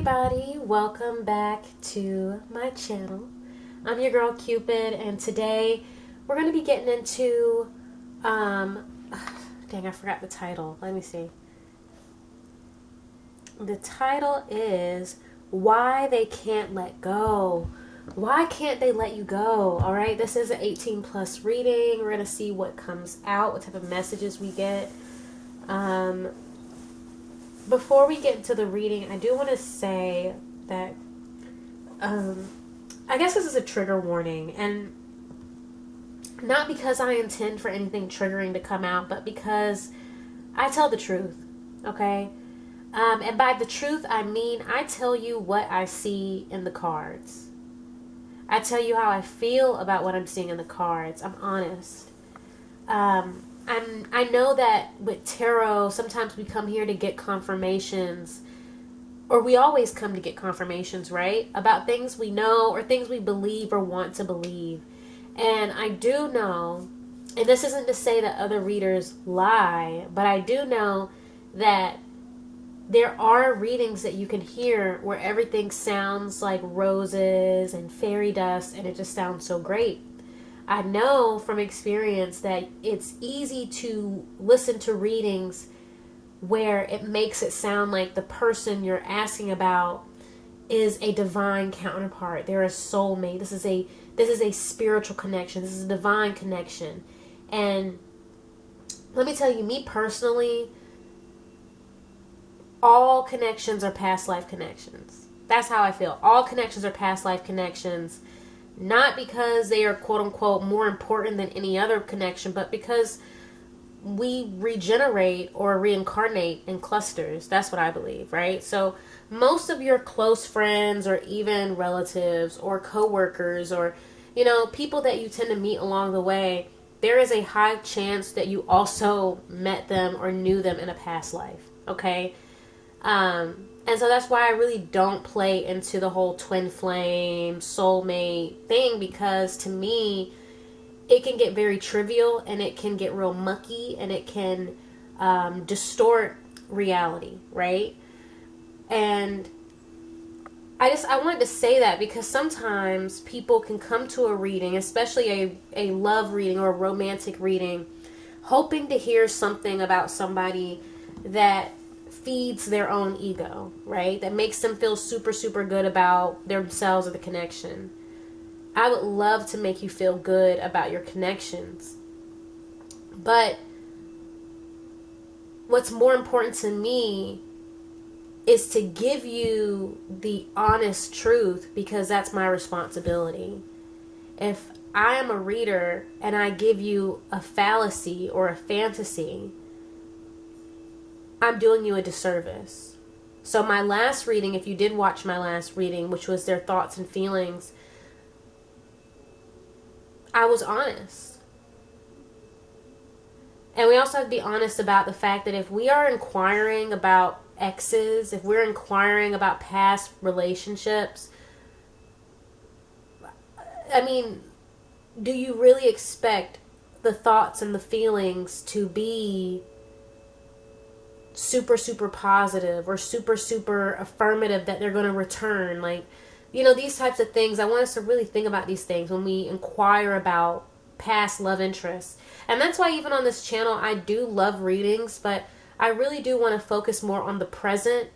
everybody, welcome back to my channel. I'm your girl Cupid, and today we're going to be getting into dang, I forgot the title. Let me see. The title is Why They Can't Let Go. Why can't they let you go? All right, this is an 18 plus reading. We're going to see what comes out, what type of messages we get. Before we get into the reading, I do want to say that I guess this is a trigger warning, and not because I intend for anything triggering to come out, but because I tell the truth, okay? And by the truth, I mean I tell you what I see in the cards. I tell you how I feel about what I'm seeing in the cards. I'm honest. I know that with tarot, sometimes we come here to get confirmations, or we always come to get confirmations, right? About things we know or things we believe or want to believe. And I do know, and this isn't to say that other readers lie, but I do know that there are readings that you can hear where everything sounds like roses and fairy dust, and it just sounds so great. I know from experience that it's easy to listen to readings where it makes it sound like the person you're asking about is a divine counterpart. They're a soulmate. This is a spiritual connection. This is a divine connection. And let me tell you, me personally, all connections are past life connections. That's how I feel. All connections are past life connections. Not because they are quote unquote more important than any other connection, but because we regenerate or reincarnate in clusters. That's what I believe, right? So most of your close friends or even relatives or coworkers or, people that you tend to meet along the way, there is a high chance that you also met them or knew them in a past life, okay? And so that's why I really don't play into the whole twin flame, soulmate thing, because to me, it can get very trivial and it can get real mucky and it can distort reality, right? And I wanted to say that because sometimes people can come to a reading, especially a love reading or a romantic reading, hoping to hear something about somebody that feeds their own ego, right? That makes them feel super, super good about themselves or the connection. I would love to make you feel good about your connections. But what's more important to me is to give you the honest truth, because that's my responsibility. If I am a reader and I give you a fallacy or a fantasy, I'm doing you a disservice. So my last reading, if you did watch my last reading, which was their thoughts and feelings, I was honest. And we also have to be honest about the fact that if we are inquiring about exes, if we're inquiring about past relationships, I mean, do you really expect the thoughts and the feelings to be super, super positive or super, super affirmative that they're going to return? Like, these types of things. I want us to really think about these things when we inquire about past love interests. And that's why even on this channel, I do love readings, but I really do want to focus more on the present.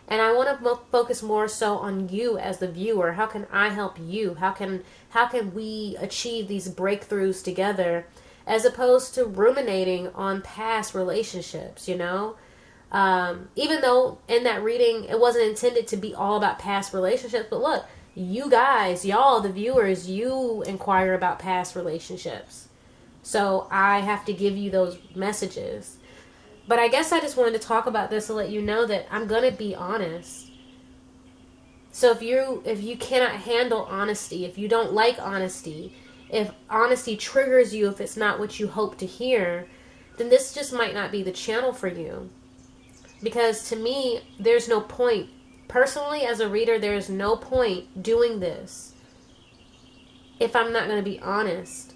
And I want to focus more so on you as the viewer. How can I help you? How can we achieve these breakthroughs together, as opposed to ruminating on past relationships, even though in that reading it wasn't intended to be all about past relationships, but look, you guys, y'all, the viewers, you inquire about past relationships, so I have to give you those messages. But I guess I just wanted to talk about this to let you know that I'm gonna be honest. So if you cannot handle honesty, if you don't like honesty, if honesty triggers you, if it's not what you hope to hear, then this just might not be the channel for you. Because to me, there's no point. Personally, as a reader, there is no point doing this if I'm not going to be honest.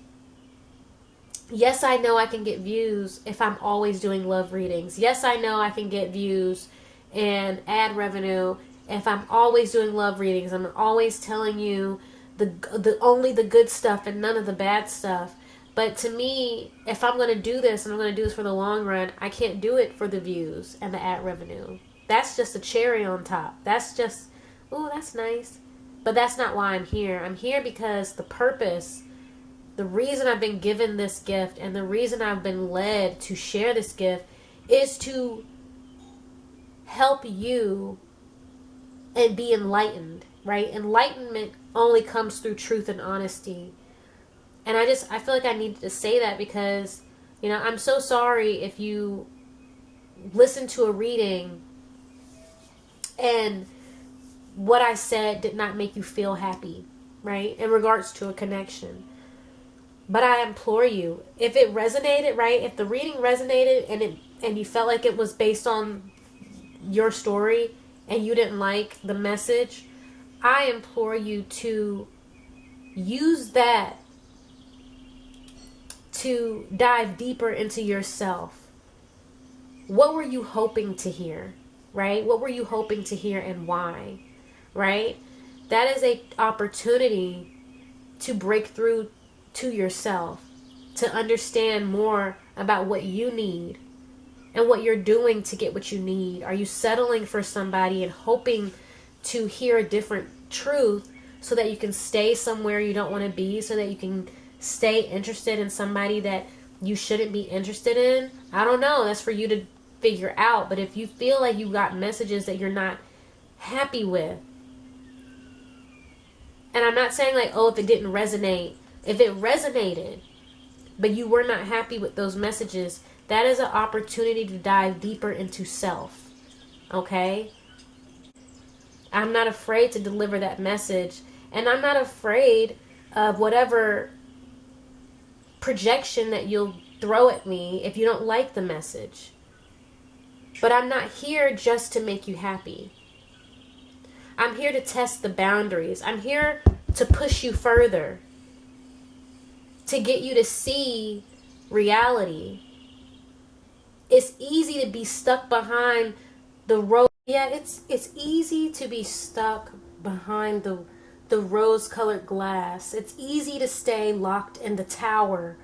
Yes, I know I can get views if I'm always doing love readings. Yes, I know I can get views and ad revenue if I'm always doing love readings, I'm always telling you the only the good stuff and none of the bad stuff. But to me, if I'm going to do this and I'm going to do this for the long run, I can't do it for the views and the ad revenue. That's just a cherry on top. That's just, ooh, that's nice. But that's not why I'm here. I'm here because the purpose, the reason I've been given this gift and the reason I've been led to share this gift is to help you and be enlightened, right? Enlightenment only comes through truth and honesty. And I feel like I needed to say that because, you know, I'm so sorry if you listen to a reading and what I said did not make you feel happy, right? In regards to a connection. But I implore you, if it resonated, right? If the reading resonated and you felt like it was based on your story and you didn't like the message, I implore you to use that to dive deeper into yourself. What were you hoping to hear, right? What were you hoping to hear and why, right? That is an opportunity to break through to yourself, to understand more about what you need and what you're doing to get what you need. Are you settling for somebody and hoping to hear a different truth so that you can stay somewhere you don't want to be, so that you can stay interested in somebody that you shouldn't be interested in? I don't know. That's for you to figure out. But if you feel like you got messages that you're not happy with, and I'm not saying like, oh, if it didn't resonate, if it resonated, but you were not happy with those messages, that is an opportunity to dive deeper into self. Okay? I'm not afraid to deliver that message, and I'm not afraid of whatever projection that you'll throw at me if you don't like the message. But I'm not here just to make you happy. I'm here to test the boundaries. I'm here to push you further, to get you to see reality. It's easy to be stuck behind the road. Yeah, it's easy to be stuck behind the rose-colored glass. It's easy to stay locked in the tower,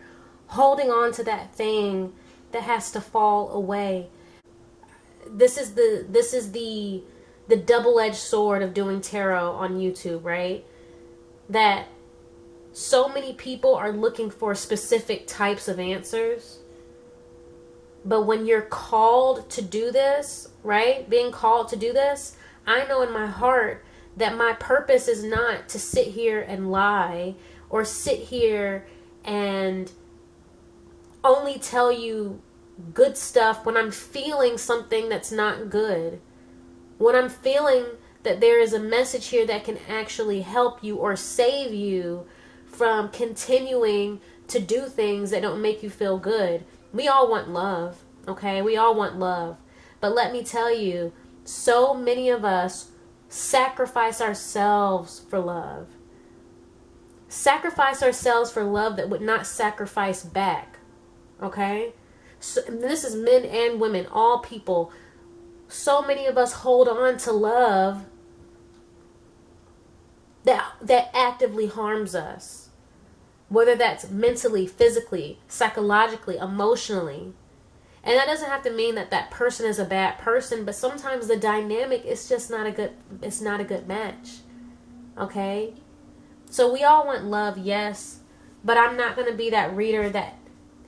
holding on to that thing that has to fall away. This is the double-edged sword of doing tarot on YouTube, right? That so many people are looking for specific types of answers. But when you're called to do this, right? Being called to do this, I know in my heart that my purpose is not to sit here and lie or sit here and only tell you good stuff when I'm feeling something that's not good. When I'm feeling that there is a message here that can actually help you or save you from continuing to do things that don't make you feel good. We all want love, okay? We all want love. But let me tell you, so many of us sacrifice ourselves for love. Sacrifice ourselves for love that would not sacrifice back, okay? So, and this is men and women, all people. So many of us hold on to love that actively harms us. Whether that's mentally, physically, psychologically, emotionally. And that doesn't have to mean that that person is a bad person, but sometimes the dynamic is just not a good match. Okay? So we all want love, yes, but I'm not going to be that reader that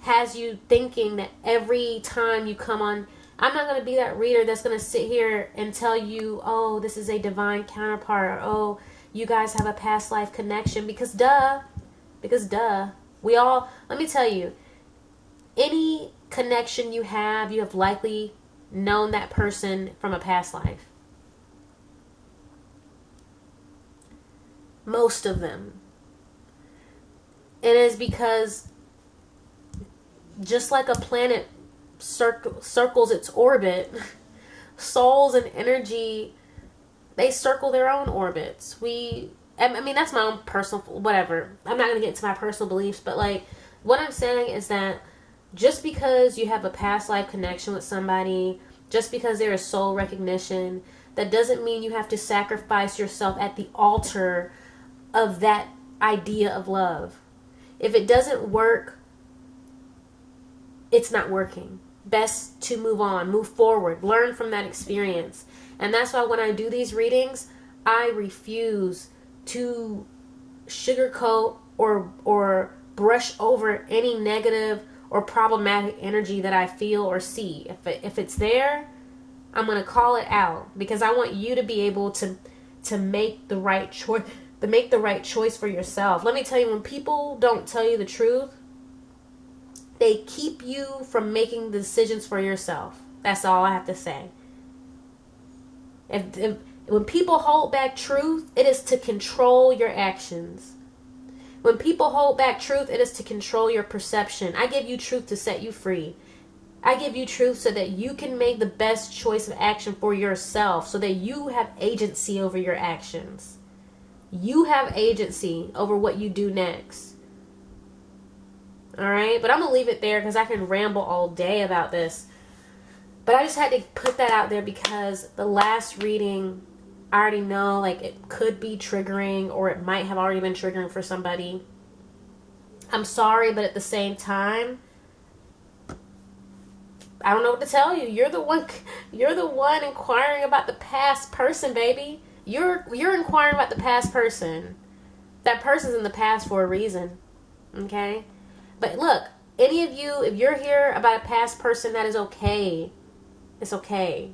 has you thinking that every time you come on, I'm not going to be that reader that's going to sit here and tell you, oh, this is a divine counterpart, or oh, you guys have a past life connection, because duh, we all, let me tell you, any connection you have likely known that person from a past life. Most of them. It is because just like a planet circles its orbit, souls and energy, they circle their own orbits. I mean, that's my own personal, whatever. I'm not going to get into my personal beliefs, but like, what I'm saying is that just because you have a past life connection with somebody, just because there is soul recognition, that doesn't mean you have to sacrifice yourself at the altar of that idea of love. If it doesn't work, it's not working. Best to move on, move forward, learn from that experience. And that's why when I do these readings, I refuse to sugarcoat or brush over any negative or problematic energy that I feel or see. If it's there, I'm going to call it out, because I want you to be able to make the right choice, to make the right choice for yourself. Let me tell you, when people don't tell you the truth, they keep you from making the decisions for yourself. That's all I have to say. When people hold back truth, it is to control your actions. When people hold back truth, it is to control your perception. I give you truth to set you free. I give you truth so that you can make the best choice of action for yourself, so that you have agency over your actions. You have agency over what you do next. All right? But I'm going to leave it there because I can ramble all day about this. But I just had to put that out there because the last reading, I already know, like, it could be triggering, or it might have already been triggering for somebody. I'm sorry, but at the same time, I don't know what to tell you. You're the one inquiring about the past person, baby. You're inquiring about the past person. That person's in the past for a reason. Okay? But look, any of you, if you're here about a past person, that is okay. It's okay.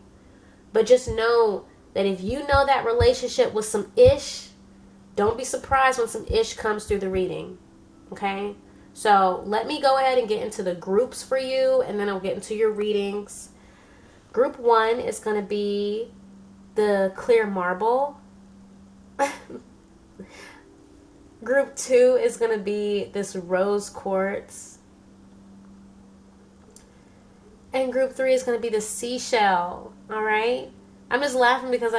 But just know that if you know that relationship was some ish, don't be surprised when some ish comes through the reading. Okay? So let me go ahead and get into the groups for you, and then I'll get into your readings. Group 1 is going to be the clear marble. Group 2 is going to be this rose quartz. And group 3 is going to be the seashell. All right? I'm just laughing because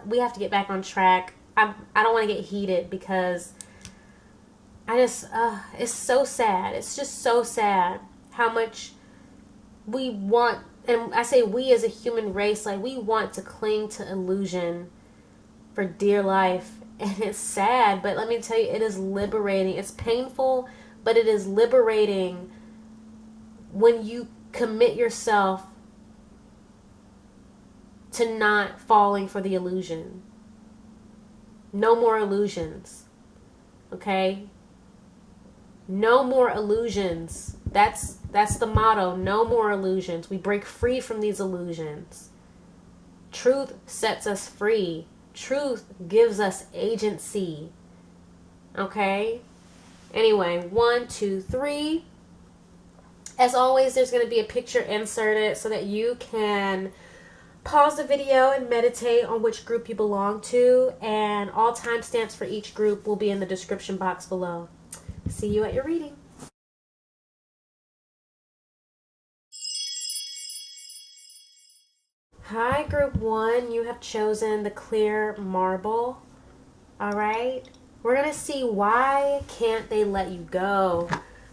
we have to get back on track. I don't want to get heated because it's so sad. It's just so sad how much we want, and I say we as a human race, like, we want to cling to illusion for dear life. And it's sad, but let me tell you, it is liberating. It's painful, but it is liberating when you commit yourself to not falling for the illusion. No more illusions. Okay? No more illusions. That's the motto. No more illusions. We break free from these illusions. Truth sets us free. Truth gives us agency. Okay? Anyway, 1, 2, 3. As always, there's going to be a picture inserted so that you can pause the video and meditate on which group you belong to. And all timestamps for each group will be in the description box below. See you at your reading. Hi, group 1. You have chosen the clear marble. All right. We're going to see why can't they let you go,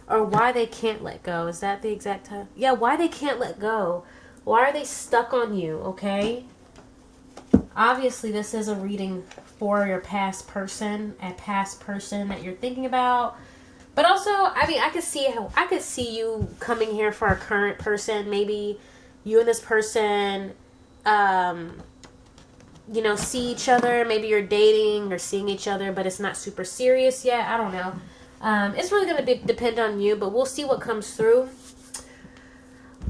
or why they can't let go. Is that the exact time? Yeah, why they can't let go. Why are they stuck on you, okay? Obviously, this is a reading for your past person, a past person that you're thinking about. But also, I mean, I could see you coming here for a current person. Maybe you and this person, see each other. Maybe you're dating or seeing each other, but it's not super serious yet. I don't know. It's really going to depend on you, but we'll see what comes through.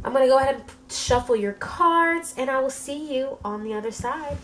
I'm going to go ahead and shuffle your cards, and I will see you on the other side.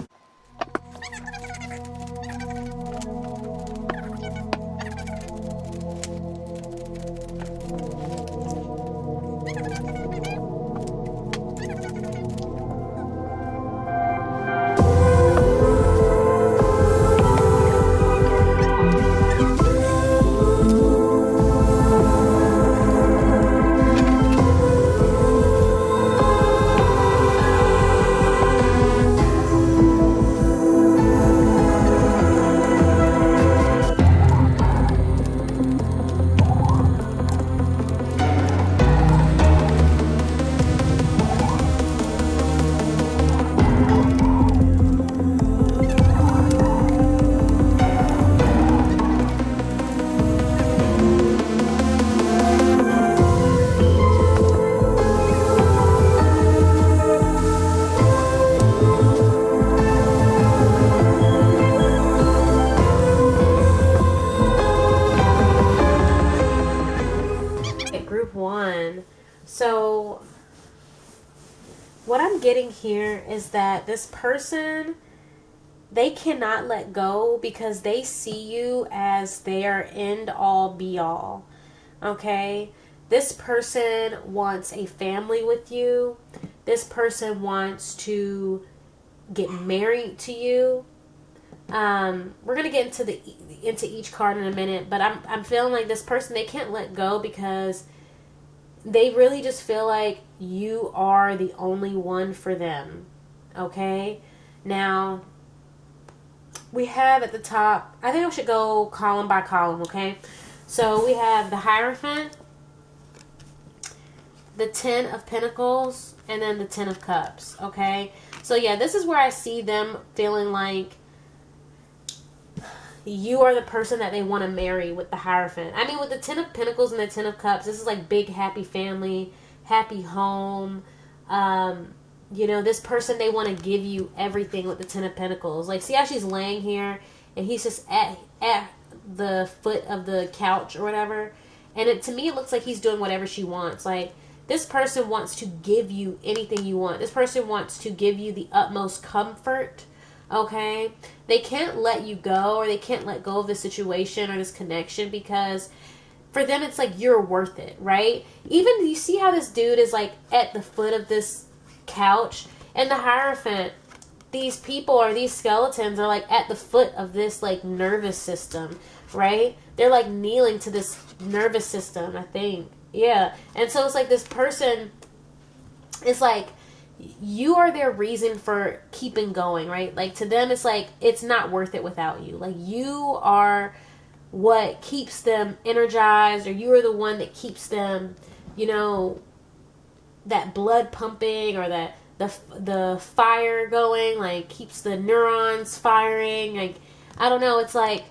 what I'm getting here is that this person, they cannot let go because they see you as their end all be all. Okay? This person wants a family with you. This person wants to get married to you. We're gonna get into each card in a minute, but I'm feeling like this person, they can't let go because they really just feel like you are the only one for them. Okay? Now, we have at the top, I think I should go column by column, okay? So we have the Hierophant, the Ten of Pentacles, and then the Ten of Cups, okay? So yeah, this is where I see them feeling like you are the person that they want to marry with the Hierophant. I mean, with the Ten of Pentacles and the Ten of Cups, this is like big, happy family, happy home. You know, this person, they want to give you everything with the Ten of Pentacles. Like, see how she's laying here and he's just at the foot of the couch or whatever. And to me, it looks like he's doing whatever she wants. Like, this person wants to give you anything you want. This person wants to give you the utmost comfort. Okay? They can't let you go, or they can't let go of this situation or this connection because for them it's like you're worth it, right? Even, you see how this dude is like at the foot of this couch, and the Hierophant, these people or these skeletons are like at the foot of this like nervous system, right? They're like kneeling to this nervous system, I think. Yeah. And so it's like this person, it's like you are their reason for keeping going, right? Like, to them, it's like, it's not worth it without you. Like, you are what keeps them energized, or you are the one that keeps them, you know, that blood pumping, or that the fire going, like, keeps the neurons firing. Like, I don't know, it's like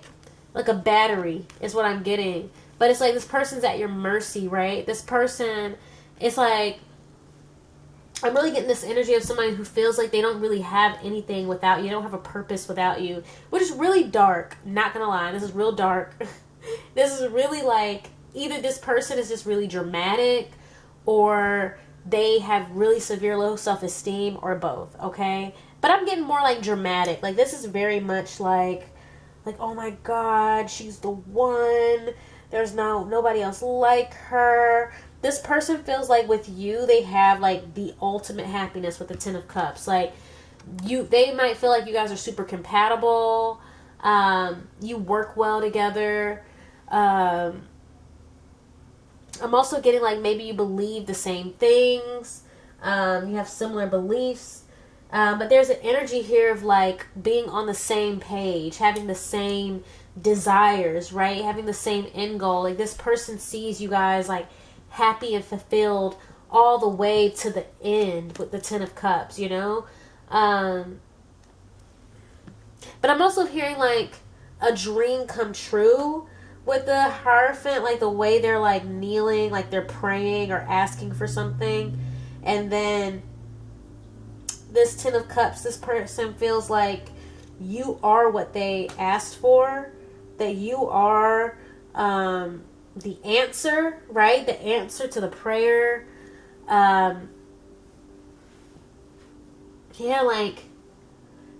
a battery is what I'm getting. But it's like this person's at your mercy, right? This person, it's like, I'm really getting this energy of somebody who feels like they don't really have anything without you. They don't have a purpose without you. Which is really dark. Not gonna lie. This is real dark. This is really like, either this person is just really dramatic, or they have really severe low self-esteem, or both, okay? But I'm getting more like dramatic. Like, this is very much like, oh my God, she's the one. There's nobody else like her. This person feels like with you, they have like the ultimate happiness with the Ten of Cups. Like, they might feel like you guys are super compatible. You work well together. I'm also getting like maybe you believe the same things. You have similar beliefs. But there's an energy here of like being on the same page, having the same desires, right? Having the same end goal. Like, this person sees you guys like happy and fulfilled all the way to the end with the Ten of Cups, you know? But I'm also hearing like a dream come true with the Hierophant, like the way they're like kneeling, like they're praying or asking for something. And then this Ten of Cups, this person feels like you are what they asked for, that you are the answer, right? The answer to the prayer. Yeah, like,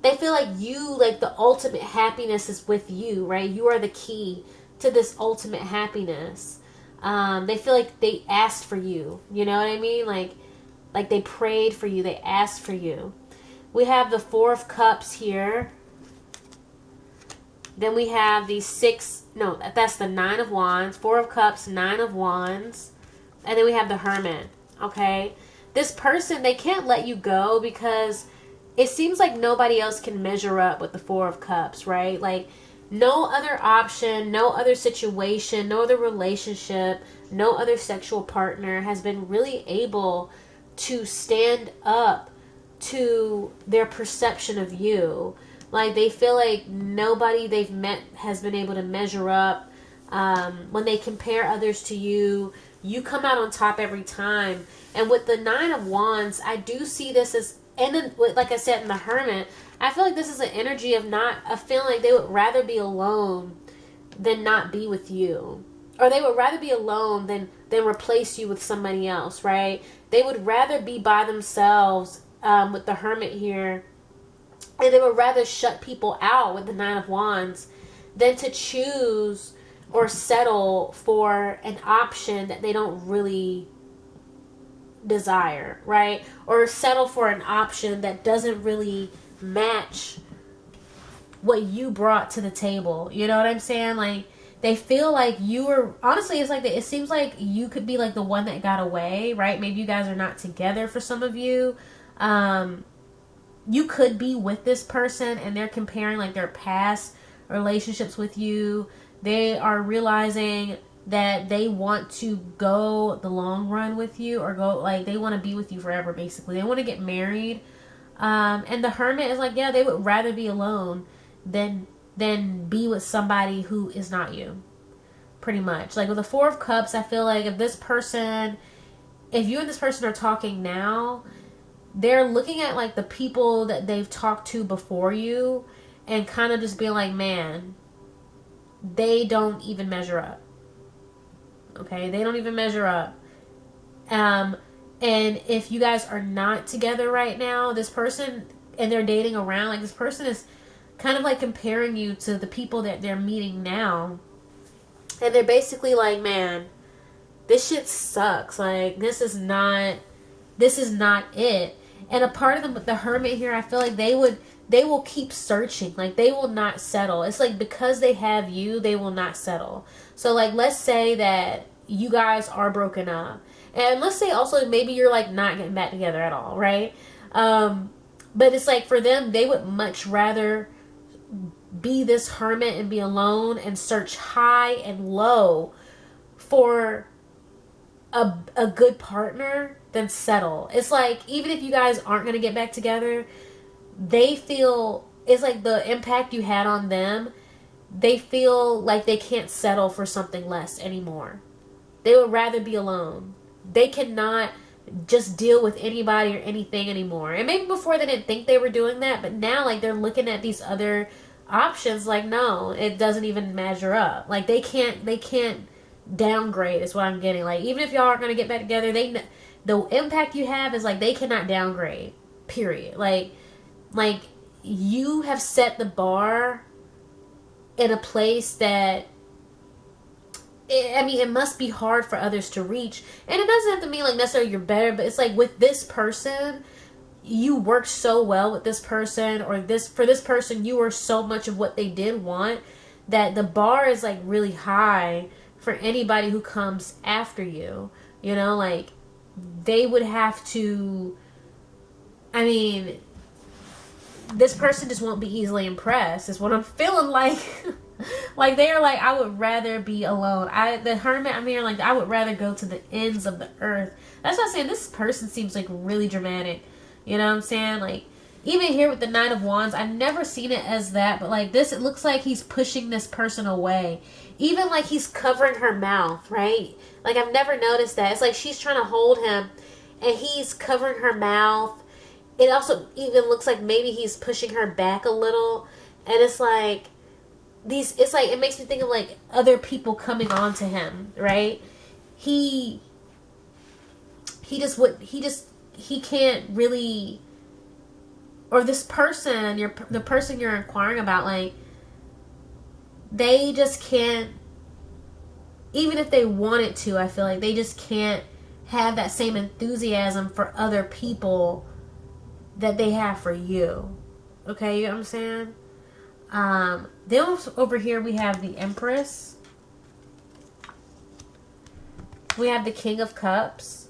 they feel like you, like, the ultimate happiness is with you, right? You are the key to this ultimate happiness. They feel like they asked for you, you know what I mean? Like they prayed for you, they asked for you. We have the Four of Cups here. Then we have the that's the Nine of Wands. Four of Cups, Nine of Wands. And then we have the Hermit, okay? This person, they can't let you go because it seems like nobody else can measure up with the Four of Cups, right? Like, no other option, no other situation, no other relationship, no other sexual partner has been really able to stand up to their perception of you. Like, they feel like nobody they've met has been able to measure up. When they compare others to you, you come out on top every time. And with the Nine of Wands, I do see this as, and then, like I said, in the Hermit, I feel like this is an energy of feeling like they would rather be alone than not be with you. Or they would rather be alone than replace you with somebody else, right? They would rather be by themselves with the Hermit here. And they would rather shut people out with the Nine of Wands than to choose or settle for an option that they don't really desire, right? Or settle for an option that doesn't really match what you brought to the table. You know what I'm saying? Like, they feel like you were, honestly, it's like, it seems like you could be like the one that got away, right? Maybe you guys are not together for some of you. You could be with this person and they're comparing like their past relationships with you. They are realizing that they want to go the long run with you, or go, like, they want to be with you forever, basically. They want to get married. And the Hermit is like, yeah, they would rather be alone than be with somebody who is not you, pretty much. Like, with the Four of Cups, I feel like if you and this person are talking now, they're looking at like the people that they've talked to before you and kind of just being like, man, they don't even measure up. Okay, they don't even measure up. And if you guys are not together right now, this person, and they're dating around, like, this person is kind of like comparing you to the people that they're meeting now. And they're basically like, man, this shit sucks. Like, this is not it. And a part of the Hermit here, I feel like they will keep searching. Like, they will not settle. It's like, because they have you, they will not settle. So, like, let's say that you guys are broken up. And let's say also maybe you're, like, not getting back together at all, right? But it's like, for them, they would much rather be this Hermit and be alone and search high and low for a good partner than settle. It's like, even if you guys aren't going to get back together, they feel, it's like the impact you had on them, they feel like they can't settle for something less anymore. They would rather be alone. They cannot just deal with anybody or anything anymore. And maybe before they didn't think they were doing that, but now, like, they're looking at these other options like, no, it doesn't even measure up. Like, they can't downgrade is what I'm getting. Like, even if y'all aren't going to get back together, the impact you have is like, they cannot downgrade, period. Like you have set the bar in a place that, it must be hard for others to reach. And it doesn't have to mean like necessarily you're better, but it's like, with this person, you worked so well with this person, or for this person, you were so much of what they did want, that the bar is like really high for anybody who comes after you. You know, like, they would have to, this person just won't be easily impressed, is what I'm feeling like. Like, they are like, I would rather be alone. The Hermit, I'm here like, I would rather go to the ends of the earth. That's what I'm saying. This person seems like really dramatic. You know what I'm saying? Like, even here with the Nine of Wands, I've never seen it as that, but like this, it looks like he's pushing this person away. Even like he's covering her mouth, right? Like, I've never noticed that. It's like she's trying to hold him and he's covering her mouth. It also even looks like maybe he's pushing her back a little. And it's like, it's like, it makes me think of like other people coming on to him, right? He can't really, or this person, the person you're inquiring about, like, they just can't, even if they wanted to, I feel like they just can't have that same enthusiasm for other people that they have for you. Okay, you know what I'm saying? Then over here we have the Empress. We have the King of Cups.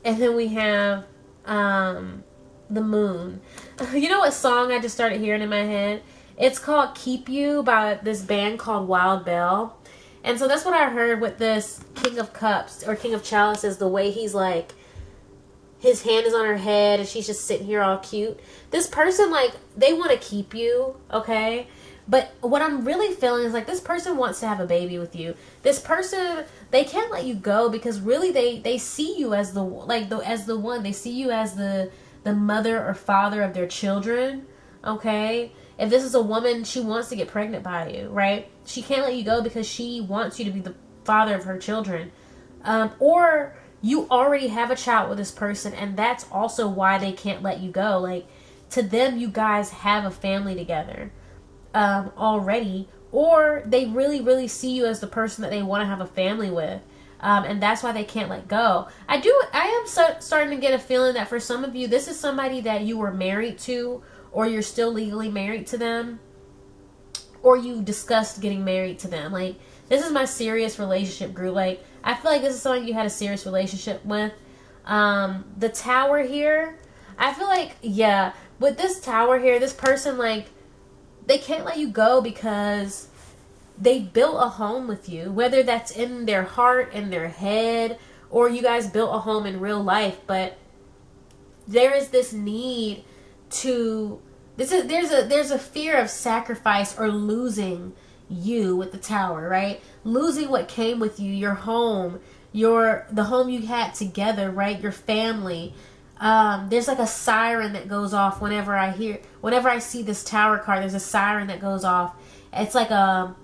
And then we have the Moon. You know what song I just started hearing in my head? It's called Keep You by this band called Wild Bell. And so that's what I heard with this King of Cups or King of Chalices, the way he's like, his hand is on her head and she's just sitting here all cute. This person, like, they want to keep you, okay? But what I'm really feeling is like, this person wants to have a baby with you. This person, they can't let you go because really they see you as the one. They see you as the mother or father of their children, okay? If this is a woman, she wants to get pregnant by you, right? She can't let you go because she wants you to be the father of her children. Or you already have a child with this person, and that's also why they can't let you go. Like, to them, you guys have a family together already, or they really, really see you as the person that they want to have a family with. And that's why they can't let go. I am starting to get a feeling that for some of you, this is somebody that you were married to, or you're still legally married to them, or you discussed getting married to them. Like, this is my serious relationship group. Like, I feel like this is someone you had a serious relationship with. The Tower here, I feel like, yeah, with this Tower here, this person, like, they can't let you go because they built a home with you, whether that's in their heart, in their head, or you guys built a home in real life. But there is this need to, there's a fear of sacrifice or losing you with the Tower, right? Losing what came with you, your home, the home you had together, right? Your family. There's like a siren that goes off whenever I see this Tower card. There's a siren that goes off. It's like an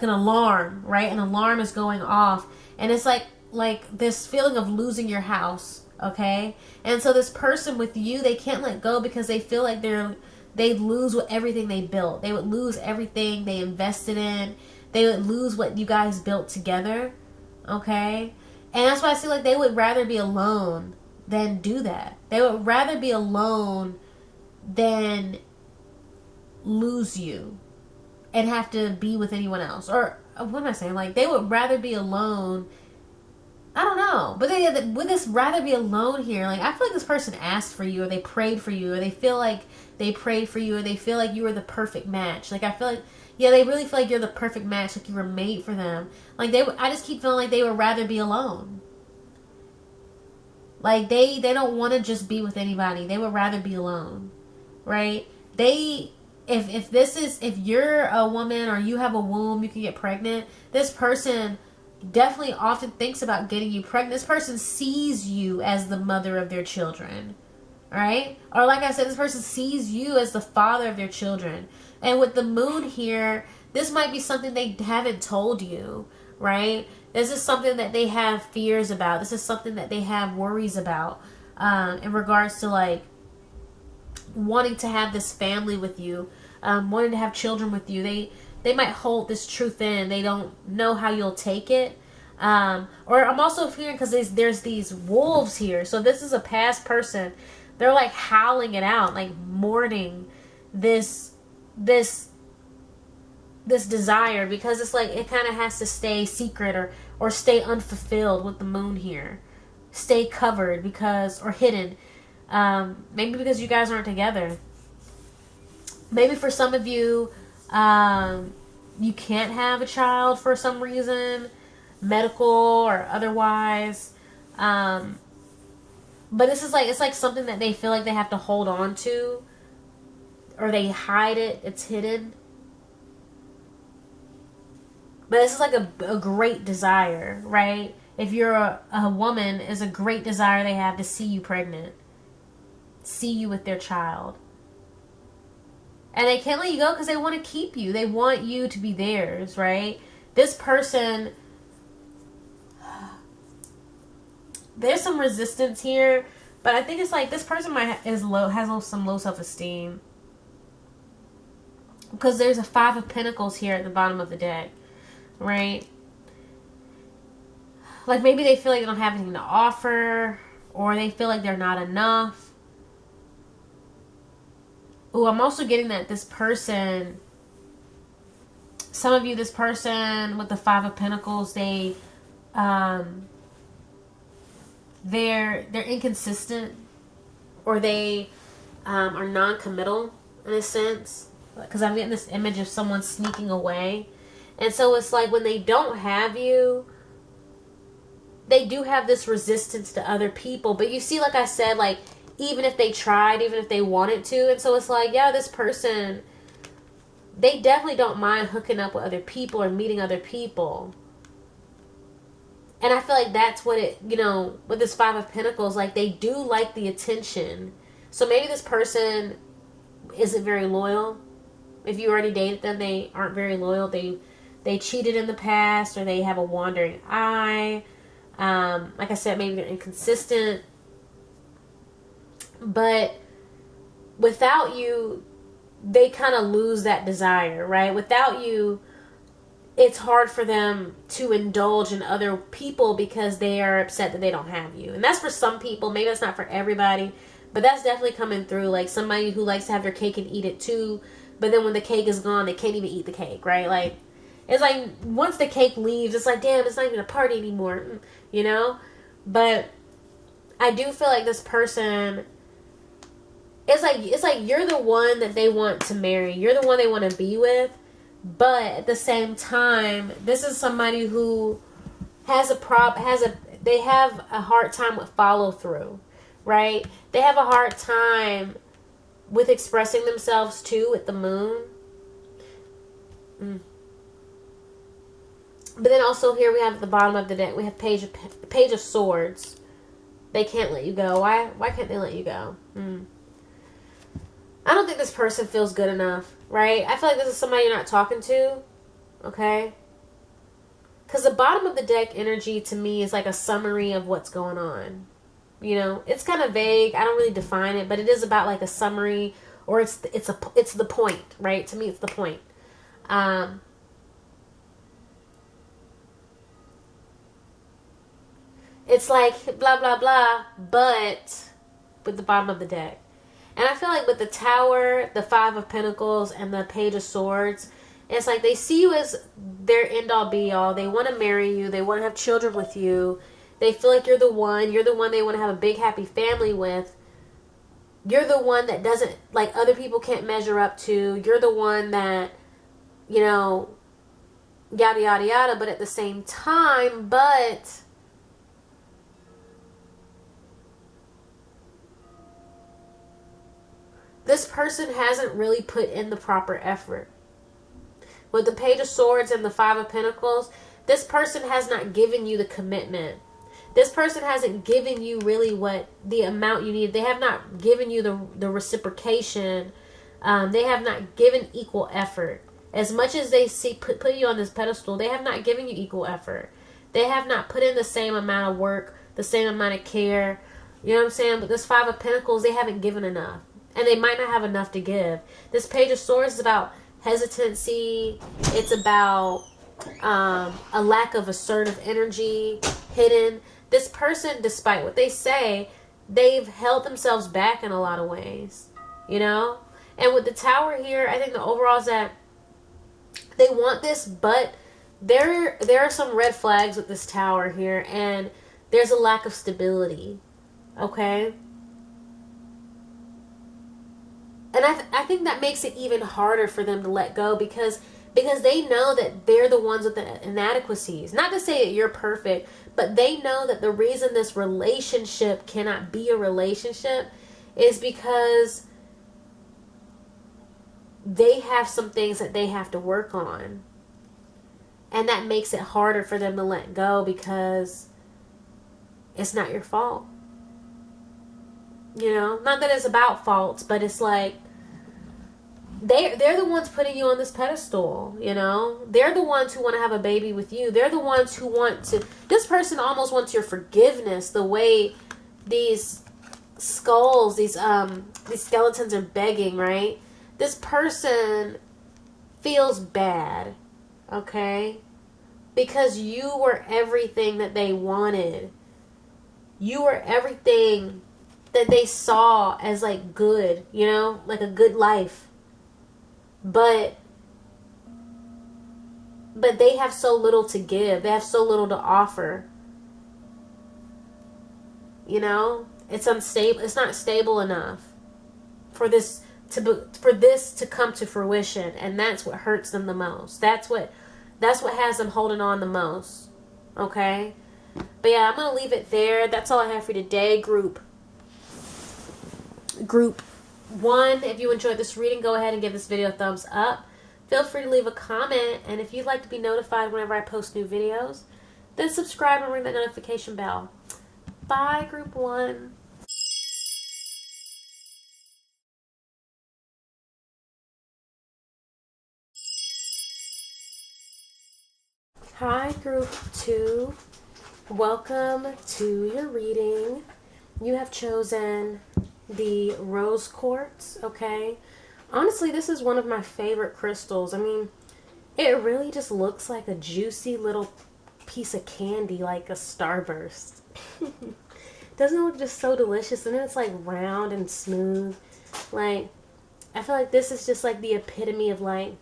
alarm, right? An alarm is going off, and it's like this feeling of losing your house, okay? And so this person with you, they can't let go because they feel like they'd lose everything they built. They would lose everything they invested in. They would lose what you guys built together, okay? And that's why I feel like they would rather be alone than do that. They would rather be alone than lose you and have to be with anyone else. Or what am I saying? Like, they would rather be alone. I don't know. But with this rather be alone here, like, I feel like this person asked for you, or they prayed for you, or they feel like they prayed for you, or they feel like you were the perfect match. Like, I feel like, yeah, they really feel like you're the perfect match, like you were made for them. Like, I just keep feeling like they would rather be alone. Like, they don't want to just be with anybody. They would rather be alone, right? If you're a woman or you have a womb, you can get pregnant. This person definitely often thinks about getting you pregnant. This person sees you as the mother of their children, right? Or like I said, this person sees you as the father of their children. And with the moon here, this might be something they haven't told you, right? This is something that they have fears about. This is something that they have worries about in regards to, like, wanting to have this family with you, wanting to have children with you. They might hold this truth in. They don't know how you'll take it. Or I'm also fearing because there's these wolves here. So this is a past person. They're like howling it out, like mourning this desire, because it's like it kind of has to stay secret or stay unfulfilled with the moon here. Stay covered or hidden. Maybe because you guys aren't together. Maybe for some of you, you can't have a child for some reason, medical or otherwise. But this is like, it's like something that they feel like they have to hold on to, or they hide it. It's hidden. But this is like a great desire, right? If you're a woman, it's a great desire they have to see you pregnant. See you with their child. And they can't let you go because they want to keep you. They want you to be theirs, right? This person, there's some resistance here, but I think it's like this person has some low self-esteem, because there's a 5 of Pentacles here at the bottom of the deck, right? Like, maybe they feel like they don't have anything to offer, or they feel like they're not enough. Ooh, I'm also getting that this person, some of you, this person with the 5 of Pentacles, they're inconsistent, or they are non-committal in a sense, because I'm getting this image of someone sneaking away. And so it's like when they don't have you, they do have this resistance to other people. But you see, like I said, like, even if they tried, even if they wanted to. And so it's like, yeah, this person, they definitely don't mind hooking up with other people or meeting other people. And I feel like that's what it, with this 5 of Pentacles, like, they do like the attention. So maybe this person isn't very loyal. If you already dated them, they aren't very loyal. They cheated in the past, or they have a wandering eye. Like I said, maybe they're inconsistent. But without you, they kind of lose that desire, right? Without you, it's hard for them to indulge in other people because they are upset that they don't have you. And that's for some people. Maybe that's not for everybody. But that's definitely coming through. Like somebody who likes to have their cake and eat it too. But then when the cake is gone, they can't even eat the cake, right? Like, it's like once the cake leaves, it's like, damn, it's not even a party anymore, you know? But I do feel like this person, it's like you're the one that they want to marry. You're the one they want to be with. But at the same time, this is somebody who has they have a hard time with follow through, right? They have a hard time with expressing themselves too with the moon. But then also here we have at the bottom of the deck, we have Page of Swords. They can't let you go. Why can't they let you go? I don't think this person feels good enough, right? I feel like this is somebody you're not talking to, okay? Because the bottom of the deck energy to me is like a summary of what's going on. You know, it's kind of vague. I don't really define it, but it is about like a summary, or it's the point, right? To me, it's the point. It's like blah blah blah, but with the bottom of the deck. And I feel like with the Tower, the Five of Pentacles, and the Page of Swords, it's like they see you as their end-all be-all. They want to marry you. They want to have children with you. They feel like you're the one. You're the one they want to have a big, happy family with. You're the one that doesn't, like, other people can't measure up to. You're the one that, you know, yada, yada, yada. But at the same time, this person hasn't really put in the proper effort. With the Page of Swords and the Five of Pentacles, this person has not given you the commitment. This person hasn't given you really what the amount you need. They have not given you the reciprocation. They have not given equal effort. As much as they put you on this pedestal, they have not given you equal effort. They have not put in the same amount of work, the same amount of care. You know what I'm saying? But this Five of Pentacles, they haven't given enough. And they might not have enough to give. This Page of Swords is about hesitancy. It's about a lack of assertive energy, hidden. This person, despite what they say, they've held themselves back in a lot of ways. You know? And with the Tower here, I think the overall is that they want this, but there are some red flags with this Tower here, and there's a lack of stability. Okay? And I think that makes it even harder for them to let go because they know that they're the ones with the inadequacies. Not to say that you're perfect, but they know that the reason this relationship cannot be a relationship is because they have some things that they have to work on. And that makes it harder for them to let go because it's not your fault. You know, not that it's about faults, but it's like they're the ones putting you on this pedestal, you know? They're the ones who want to have a baby with you. They're the ones who want to... This person almost wants your forgiveness, the way these skulls, these skeletons are begging, right? This person feels bad, okay? Because you were everything that they wanted. You were everything that they saw as like good, you know, like a good life. But they have so little to give. They have so little to offer. You know, it's unstable. It's not stable enough for this to come to fruition, and that's what hurts them the most. That's what has them holding on the most. Okay? But yeah, I'm going to leave it there. That's all I have for you today, group 1. If you enjoyed this reading, go ahead and give this video a thumbs up. Feel free to leave a comment, and if you'd like to be notified whenever I post new videos, then subscribe and ring that notification bell. Bye, group 1. Hi, group 2. Welcome to your reading. You have chosen the rose quartz, okay? Honestly, this is one of my favorite crystals. I mean, it really just looks like a juicy little piece of candy, like a starburst. Doesn't it look just so delicious? And then it's like round and smooth. Like, I feel like this is just like the epitome of like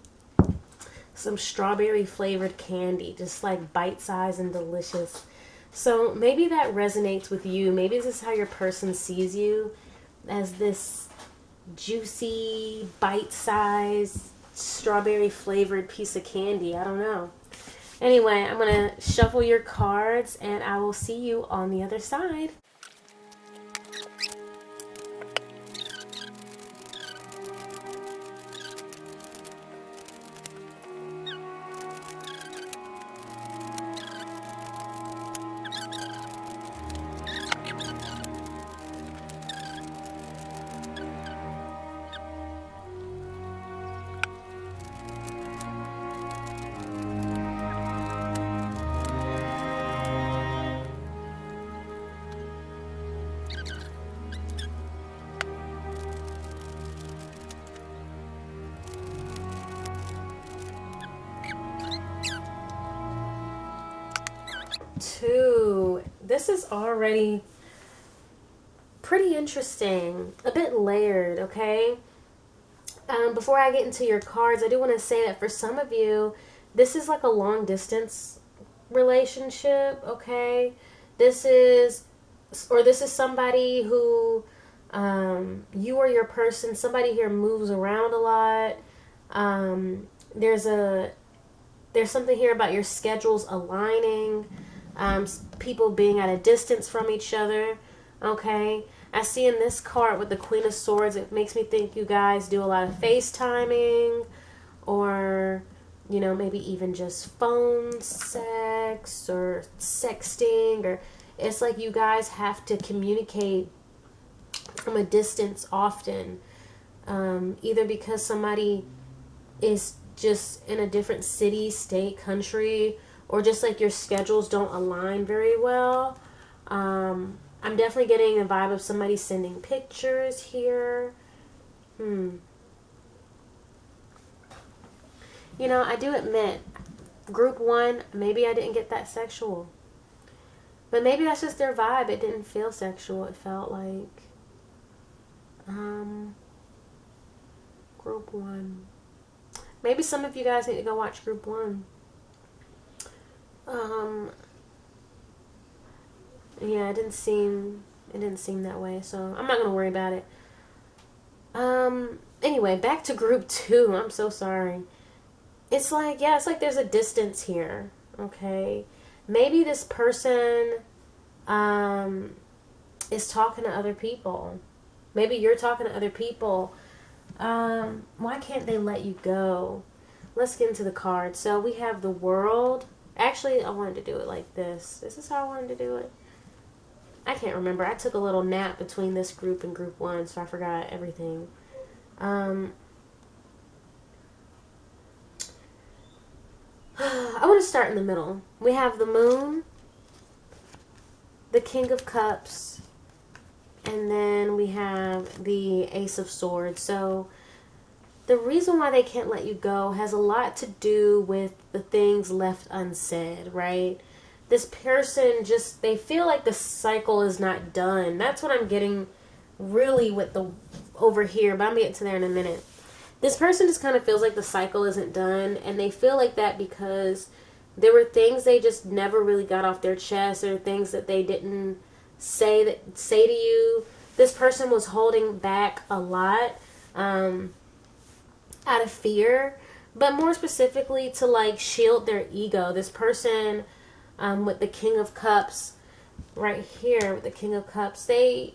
some strawberry flavored candy, just like bite-sized and delicious. So maybe that resonates with you. Maybe this is how your person sees you, as this juicy, bite-sized, strawberry flavored piece of candy. I don't know. Anyway, I'm going to shuffle your cards and I will see you on the other side. Two. This is already pretty interesting, a bit layered, okay? Before I get into your cards, I do want to say that for some of you, this is like a long distance relationship, okay? This is somebody who, you or your person, somebody here moves around a lot. There's something here about your schedules aligning, people being at a distance from each other, okay? I see in this card with the Queen of Swords, it makes me think you guys do a lot of FaceTiming, or, you know, maybe even just phone sex or sexting, or it's like you guys have to communicate from a distance often, either because somebody is just in a different city, state, country, or just like your schedules don't align very well. I'm definitely getting a vibe of somebody sending pictures here. You know, I do admit, group one, maybe I didn't get that sexual. But maybe that's just their vibe. It didn't feel sexual. It felt like group one. Maybe some of you guys need to go watch group one. Yeah, it didn't seem that way, so I'm not gonna worry about it. Anyway, back to group two. I'm so sorry. It's like there's a distance here, okay? Maybe this person is talking to other people. Maybe you're talking to other people. Why can't they let you go? Let's get into the cards. So we have the World. Actually, I wanted to do it like this. This is how I wanted to do it. I can't remember. I took a little nap between this group and group one, so I forgot everything. I want to start in the middle. We have the Moon, the King of Cups, and then we have the Ace of Swords. So the reason why they can't let you go has a lot to do with the things left unsaid, right? This person just, they feel like the cycle is not done. That's what I'm getting really with the over here, but I'm going to get to there in a minute. This person just kind of feels like the cycle isn't done, and they feel like that because there were things they just never really got off their chest, or things that they didn't say to you. This person was holding back a lot out of fear, but more specifically to like shield their ego. This person with the King of Cups right here, with the King of Cups, they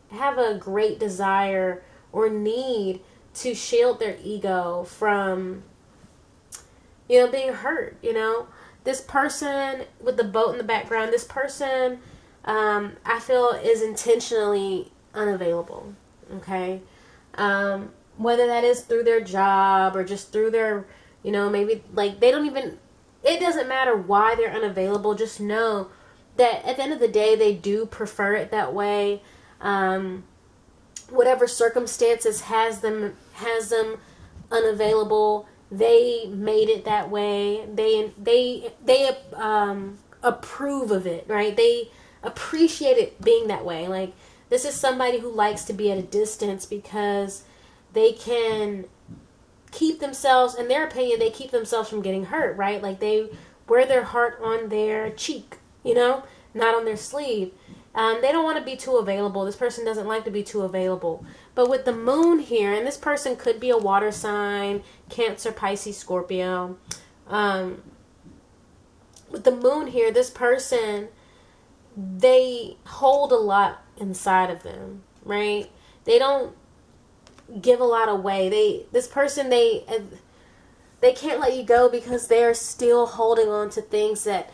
have a great desire or need to shield their ego from, you know, being hurt, you know. This person with the boat in the background, this person, I feel, is intentionally unavailable, okay? Whether that is through their job or just through their, you know, maybe, like, they don't even, it doesn't matter why they're unavailable. Just know that at the end of the day, they do prefer it that way. Whatever circumstances has them unavailable, they made it that way. They approve of it, right? They appreciate it being that way. Like, this is somebody who likes to be at a distance because they can keep themselves, in their opinion, they keep themselves from getting hurt, right? Like, they wear their heart on their cheek, you know, not on their sleeve. They don't want to be too available. This person doesn't like to be too available. But with the moon here, and this person could be a water sign, Cancer, Pisces, Scorpio. With the moon here, this person, they hold a lot inside of them, right? They don't give a lot away. This person, they can't let you go because they're still holding on to things that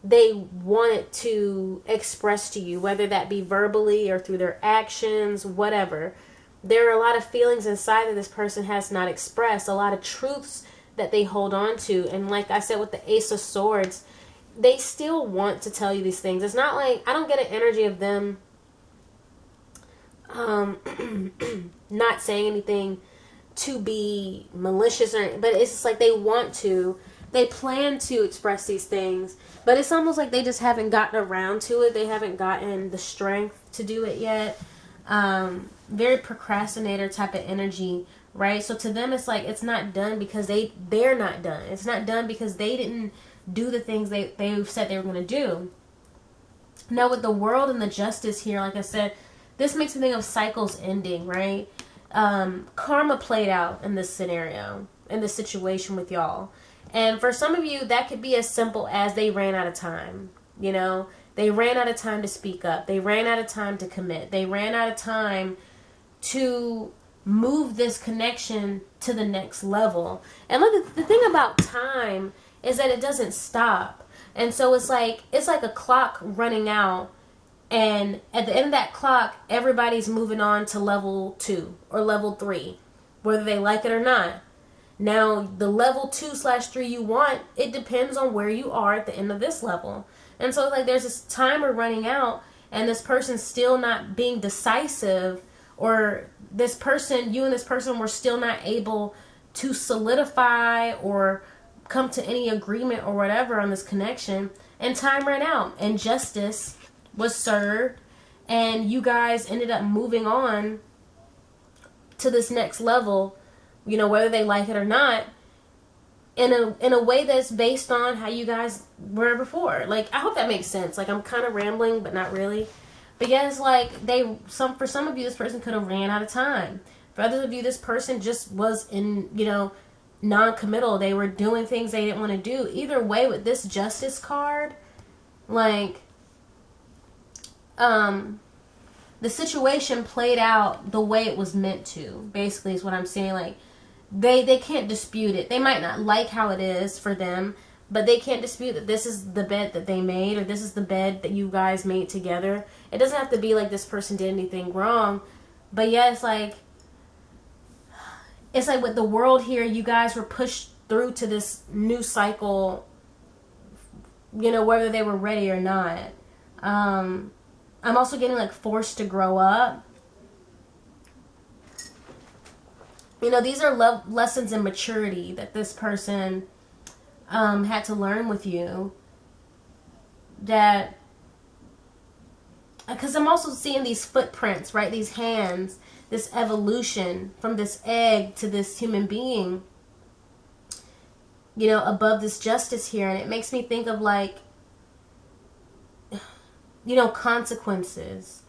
they wanted to express to you, whether that be verbally or through their actions, whatever. There are a lot of feelings inside that this person has not expressed, a lot of truths that they hold on to. And like I said with the Ace of Swords, they still want to tell you these things. It's not like, I don't get an energy of them not saying anything to be malicious, but it's just like they want to. They plan to express these things, but it's almost like they just haven't gotten around to it. They haven't gotten the strength to do it yet. Very procrastinator type of energy, right? So to them, it's like it's not done because they're not done. It's not done because they didn't do the things they said they were going to do. Now with the World and the Justice here, like I said, this makes me think of cycles ending, right? Karma played out in this scenario, in this situation with y'all. And for some of you, that could be as simple as they ran out of time. You know, they ran out of time to speak up. They ran out of time to commit. They ran out of time to move this connection to the next level. And look, the thing about time is that it doesn't stop. And so it's like a clock running out. And at the end of that clock, everybody's moving on to level 2 or level 3, whether they like it or not. Now, the level 2/3 you want, it depends on where you are at the end of this level. And so, like, there's this timer running out, and this person's still not being decisive, or this person, you and this person were still not able to solidify or come to any agreement or whatever on this connection, and time ran out, and justice was served, and you guys ended up moving on to this next level, you know, whether they like it or not, in a way that's based on how you guys were before. Like, I hope that makes sense. Like, I'm kind of rambling, but not really. But yes, like, for some of you, this person could have ran out of time. For others of you, this person just was in, you know, non-committal. They were doing things they didn't want to do. Either way, with this Justice card, like, the situation played out the way it was meant to, basically, is what I'm saying. Like, they can't dispute it. They might not like how it is for them, but they can't dispute that this is the bed that they made, or this is the bed that you guys made together. It doesn't have to be like this person did anything wrong, but yeah, it's like with the World here, you guys were pushed through to this new cycle, you know, whether they were ready or not. I'm also getting like forced to grow up. You know, these are lessons in maturity that this person had to learn with you. That, because I'm also seeing these footprints, right? These hands, this evolution from this egg to this human being, you know, above this justice here. And it makes me think of, like, you know, consequences.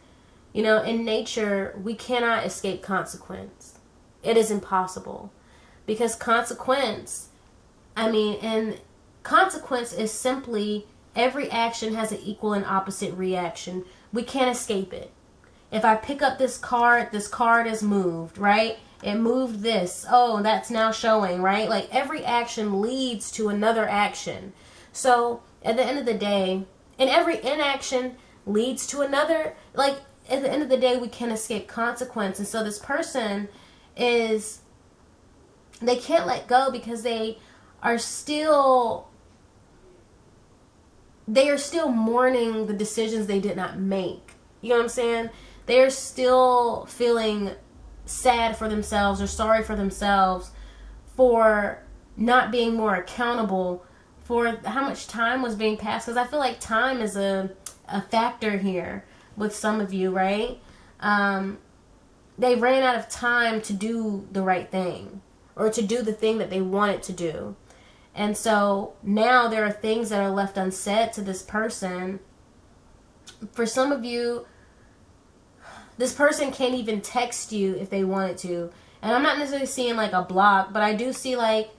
You know, in nature, we cannot escape consequence. It is impossible. Because consequence is simply every action has an equal and opposite reaction. We can't escape it. If I pick up this card is moved, right? It moved this. Oh, that's now showing, right? Like, every action leads to another action. So, at the end of the day, and every inaction leads to another. Like, at the end of the day, we can't escape consequence. And so this person they can't let go because they are still they are still mourning the decisions they did not make. You know what I'm saying? They're still feeling sad for themselves or sorry for themselves for not being more accountable for how much time was being passed. Because I feel like time is a factor here with some of you, right? They ran out of time to do the right thing or to do the thing that they wanted to do. And so now there are things that are left unsaid to this person. For some of you, this person can't even text you if they wanted to. And I'm not necessarily seeing like a block, but I do see like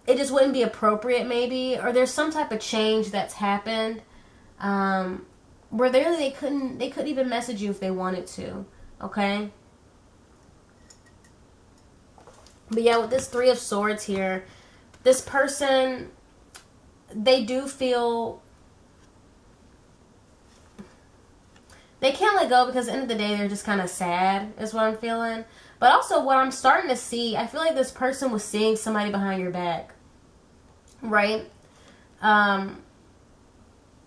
it just wouldn't be appropriate maybe. Or there's some type of change that's happened where they couldn't even message you if they wanted to. Okay? But yeah, with this Three of Swords here, this person, they do feel they can't let go because at the end of the day, they're just kind of sad, is what I'm feeling. But also what I'm starting to see, I feel like this person was seeing somebody behind your back. Right?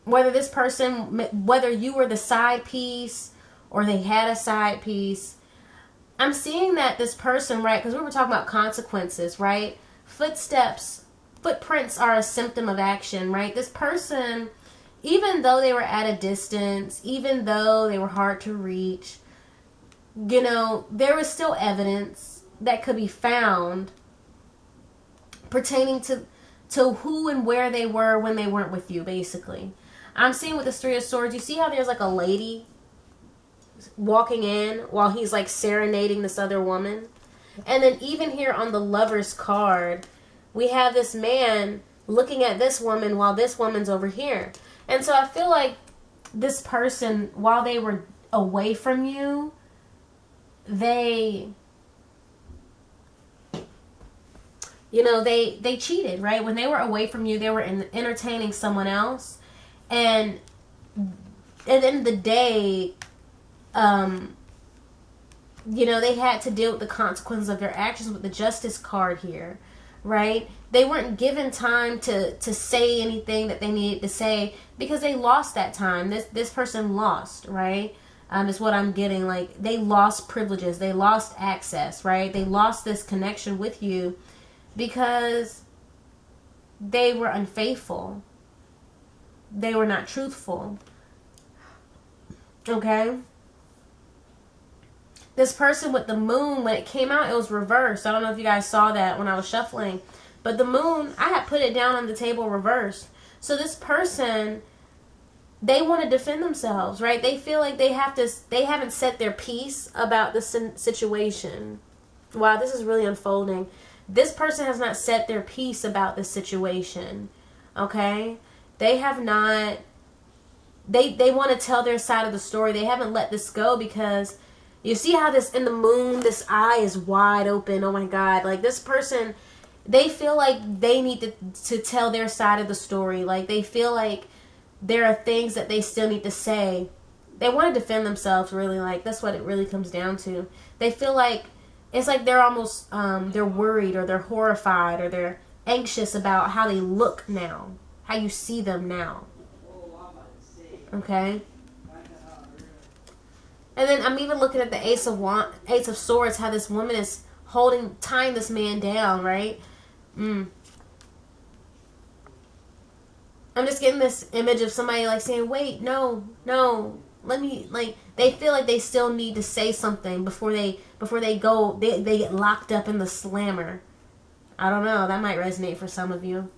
Whether this person, whether you were the side piece or they had a side piece, I'm seeing that this person, right, because we were talking about consequences, right? Footprints are a symptom of action, right? This person, even though they were at a distance, even though they were hard to reach, you know, there was still evidence that could be found pertaining to who and where they were when they weren't with you, basically. I'm seeing with the Three of Swords, you see how there's like a lady walking in while he's like serenading this other woman? And then even here on the Lover's card, we have this man looking at this woman while this woman's over here. And so I feel like this person, while they were away from you, they cheated, right? When they were away from you, they were entertaining someone else. And at the end of the day, they had to deal with the consequences of their actions with the Justice card here, right? They weren't given time to say anything that they needed to say because they lost that time. This person lost, right? Is what I'm getting. Like, they lost privileges. They lost access, right? They lost this connection with you because they were unfaithful. They were not truthful. Okay? This person with the moon, when it came out, it was reversed. I don't know if you guys saw that when I was shuffling. But the moon, I had put it down on the table reversed. So this person, they want to defend themselves, right? They feel like they haven't set their piece about the situation. Wow, this is really unfolding. This person has not set their piece about this situation. Okay? They have not, they want to tell their side of the story. They haven't let this go because you see how this, in the moon, this eye is wide open. Oh my God. Like, this person, they feel like they need to tell their side of the story. Like, they feel like there are things that they still need to say. They want to defend themselves, really. Like, that's what it really comes down to. They feel like, it's like they're almost, they're worried or they're horrified or they're anxious about how they look now. How you see them now. Okay? And then I'm even looking at the Ace of Swords, how this woman is tying this man down, right? I'm just getting this image of somebody like saying, wait, no, let me, like, they feel like they still need to say something before they go, they get locked up in the slammer. I don't know, that might resonate for some of you.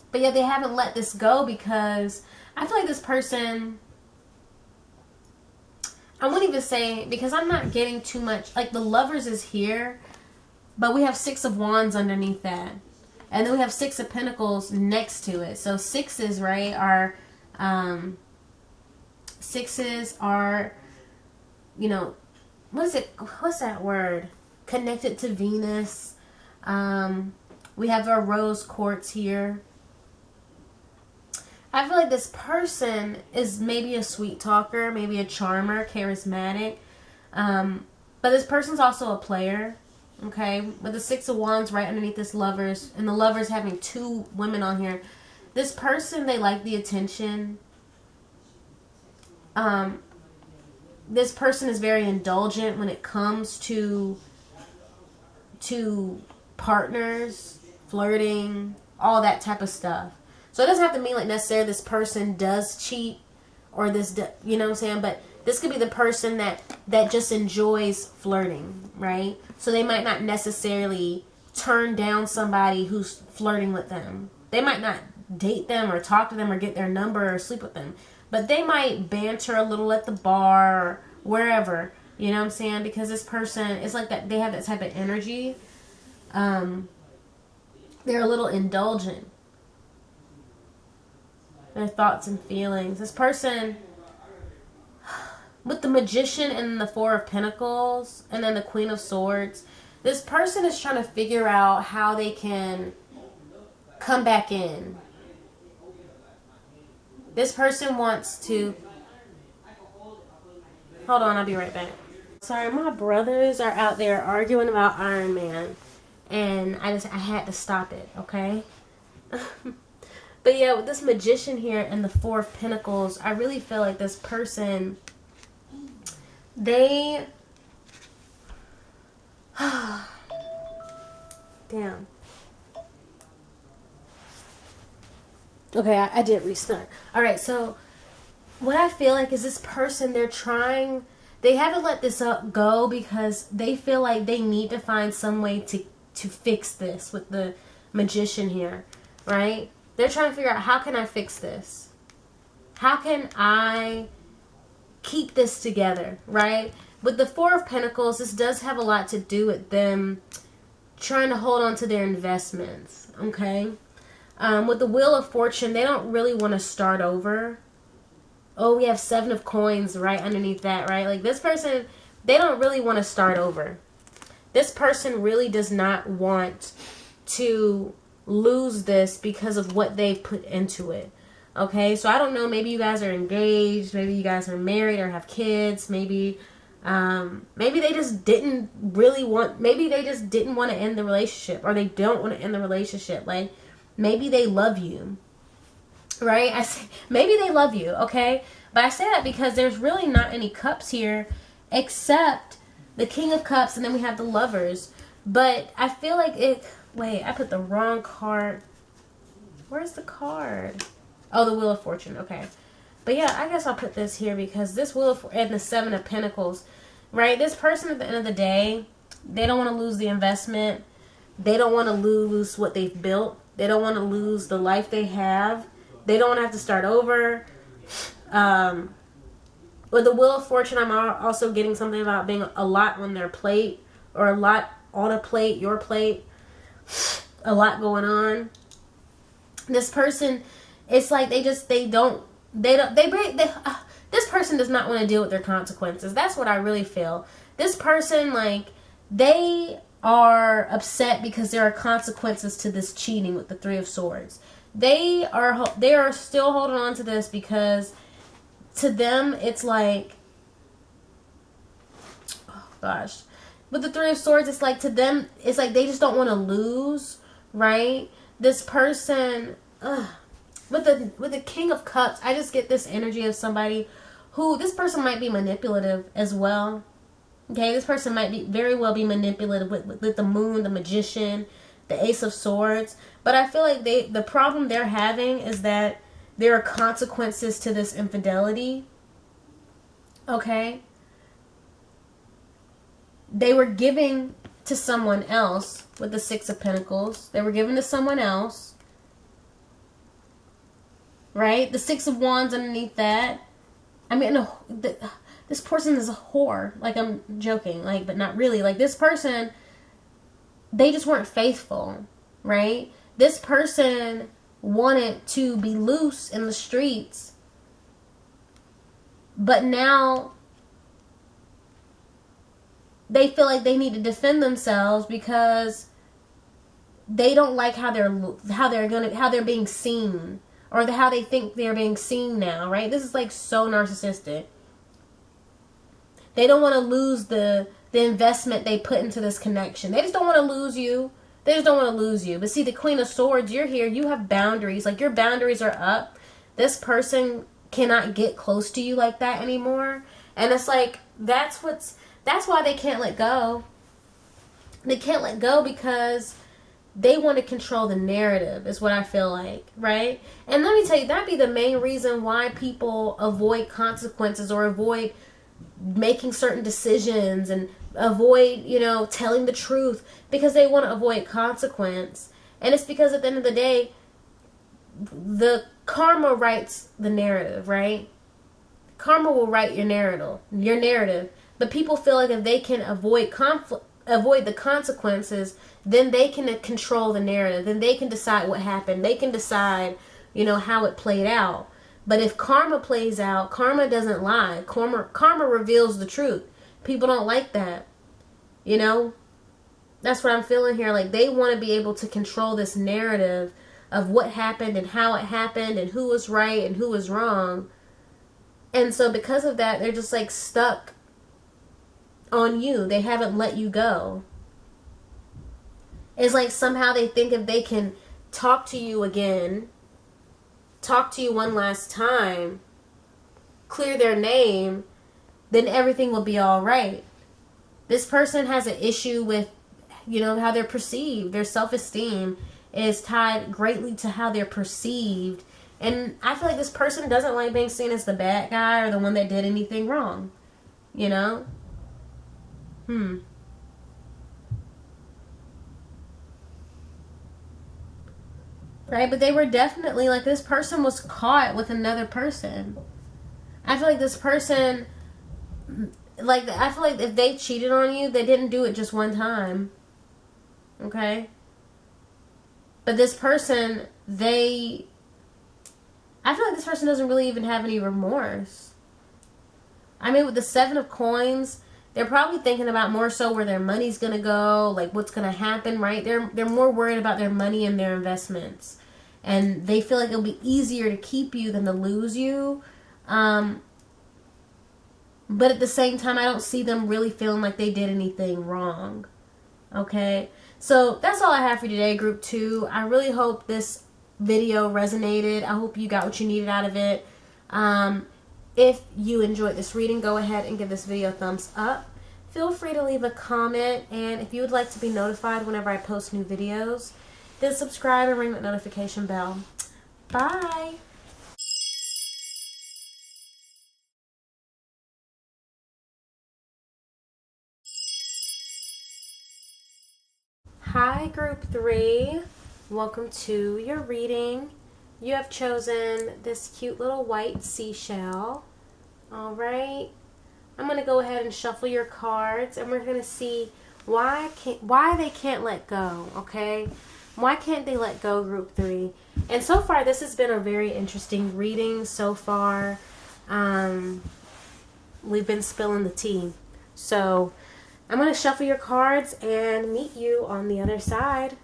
But yeah, they haven't let this go because I feel like this person, I wouldn't even say, because I'm not getting too much, like the Lovers is here, but we have Six of Wands underneath that. And then we have Six of Pentacles next to it. So sixes, right, are, what's that word? Connected to Venus. We have our rose quartz here. I feel like this person is maybe a sweet talker, maybe a charmer, charismatic. But this person's also a player. Okay, with the Six of Wands right underneath this Lovers, and the Lovers having 2 women on here. This person, they like the attention. This person is very indulgent when it comes to partners, flirting, all that type of stuff. So it doesn't have to mean like necessarily this person does cheat or this, you know what I'm saying? But this could be the person that just enjoys flirting, right? So they might not necessarily turn down somebody who's flirting with them. They might not date them or talk to them or get their number or sleep with them. But they might banter a little at the bar or wherever, you know what I'm saying? Because this person, it's like that, they have that type of energy. They're a little indulgent. Their thoughts and feelings. This person, with the Magician and the Four of Pentacles, and then the Queen of Swords, this person is trying to figure out how they can come back in. This person wants to... Hold on, I'll be right back. Sorry, my brothers are out there arguing about Iron Man. And I had to stop it, okay? But yeah, with this Magician here and the Four of Pentacles, I really feel like this person, they... Damn. Okay, I did restart. Alright, so what I feel like is this person, they haven't let this up go because they feel like they need to find some way to fix this with the Magician here, right? They're trying to figure out, how can I fix this? How can I keep this together, right? With the Four of Pentacles, this does have a lot to do with them trying to hold on to their investments, okay? With the Wheel of Fortune, they don't really want to start over. Oh, we have 7 of Coins right underneath that, right? Like this person, they don't really want to start over. This person really does not want to lose this because of what they've put into it. Okay, so I don't know, maybe you guys are engaged, maybe you guys are married or have kids, maybe they just didn't really want, maybe they just didn't want to end the relationship, or they don't want to end the relationship. Like maybe they love you, right? I say maybe they love you, okay? But I say that because there's really not any cups here except the King of Cups, and then we have the Lovers. But I feel like wait, I put the wrong card. Where's the card? Oh, the Wheel of Fortune. Okay. But yeah, I guess I'll put this here because this Wheel of and the 7 of Pentacles, right? This person at the end of the day, they don't want to lose the investment. They don't want to lose what they've built. They don't want to lose the life they have. They don't want to have to start over. With the Wheel of Fortune, I'm also getting something about being a lot on their plate, or a lot on a plate, your plate. A lot going on. This person, it's like this person does not want to deal with their consequences. That's what I really feel. This person, like, they are upset because there are consequences to this cheating with the 3 of Swords. They are still holding on to this because to them it's like, oh gosh, with the 3 of Swords, it's like to them it's like they just don't want to lose, right? This person, with the King of Cups, I just get this energy of somebody who, this person might be manipulative as well. Okay, this person might very well be manipulative with the Moon, the Magician, the Ace of Swords. But I feel like the problem they're having is that there are consequences to this infidelity. Okay? They were giving to someone else with the 6 of Pentacles. They were given to someone else. Right? The 6 of Wands underneath that. I mean, this person is a whore. Like, I'm joking. Like, but not really. Like, this person, they just weren't faithful. Right? This person wanted to be loose in the streets. But now they feel like they need to defend themselves because they don't like how they're being seen, or how they think they're being seen now, right? This is like so narcissistic. They don't want to lose the the investment they put into this connection. They just don't want to lose you. They just don't want to lose you. But see, the Queen of Swords, you're here. You have boundaries. Like, your boundaries are up. This person cannot get close to you like that anymore. And it's like, that's why they can't let go. They can't let go because they want to control the narrative, is what I feel like, right? And let me tell you, that'd be the main reason why people avoid consequences or avoid making certain decisions and avoid, telling the truth, because they want to avoid consequence. And it's because at the end of the day, the karma writes the narrative, right? Karma will write your narrative. But people feel like if they can avoid the consequences, then they can control the narrative. Then they can decide what happened. They can decide, how it played out. But if karma plays out, karma doesn't lie. Karma reveals the truth. People don't like that. That's what I'm feeling here. Like, they want to be able to control this narrative of what happened and how it happened and who was right and who was wrong. And so because of that, they're just like stuck on you. They haven't let you go. It's like somehow they think if they can talk to you again, talk to you one last time, clear their name, then everything will be all right. This person has an issue with, how they're perceived. Their self-esteem is tied greatly to how they're perceived. And I feel like this person doesn't like being seen as the bad guy or the one that did anything wrong. Right? But they were definitely, like, this person was caught with another person. I feel like this person, I feel like if they cheated on you, they didn't do it just one time. Okay? But this person, I feel like this person doesn't really even have any remorse. I mean, with the 7 of Coins, they're probably thinking about more so where their money's going to go, like what's going to happen, right? They're more worried about their money and their investments. And they feel like it'll be easier to keep you than to lose you. But at the same time, I don't see them really feeling like they did anything wrong. Okay? So that's all I have for you today, Group 2. I really hope this video resonated. I hope you got what you needed out of it. If you enjoyed this reading, go ahead and give this video a thumbs up. Feel free to leave a comment, and if you would like to be notified whenever I post new videos, then subscribe and ring that notification bell. Bye! Hi, Group 3. Welcome to your reading. You have chosen this cute little white seashell. Alright. I'm going to go ahead and shuffle your cards, and we're going to see why they can't let go, okay? Why can't they let go, Group 3? And so far, this has been a very interesting reading so far. We've been spilling the tea. So, I'm going to shuffle your cards and meet you on the other side.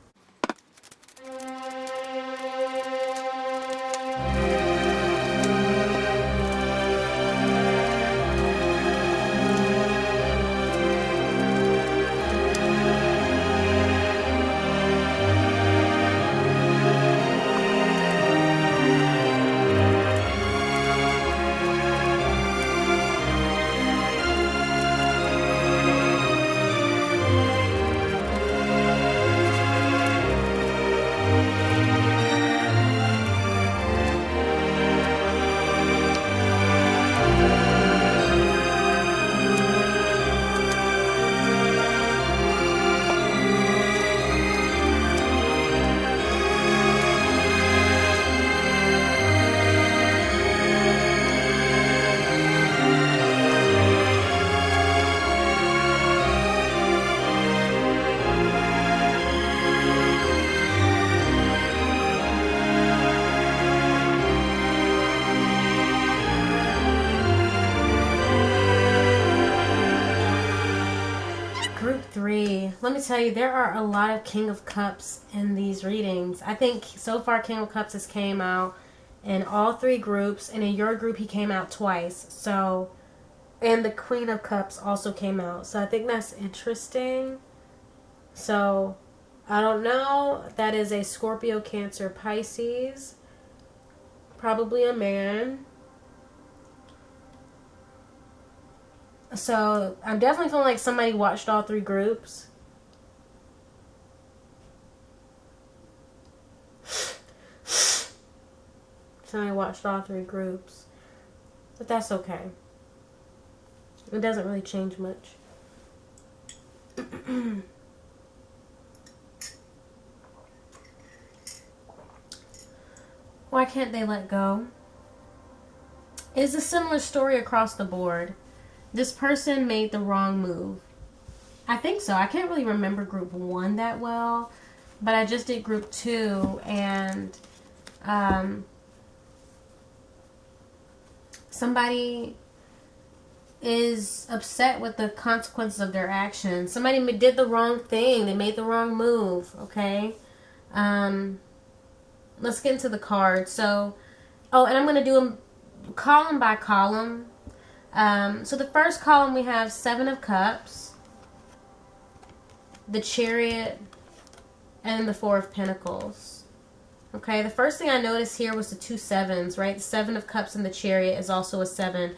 Let me tell you, there are a lot of King of Cups in these readings. I think so far King of Cups has came out in all 3 groups, and in your group he came out twice. So And the Queen of Cups also came out. So I think that's interesting. So, I don't know. That is a Scorpio, Cancer, Pisces. Probably a man. So, I'm definitely feeling like somebody watched all three groups. Somebody watched all three groups. But that's okay. It doesn't really change much. Why can't they let go? It's a similar story across the board. This person made the wrong move. I think so. I can't really remember group 1 that well, but I just did group 2, and somebody is upset with the consequences of their actions. Somebody did the wrong thing. They made the wrong move, okay? Let's get into the cards. So, and I'm going to do them column by column. So the first column we have 7 of Cups, the Chariot, and the 4 of Pentacles. Okay, the first thing I noticed here was the 2 sevens, right? The 7 of Cups and the Chariot is also a 7.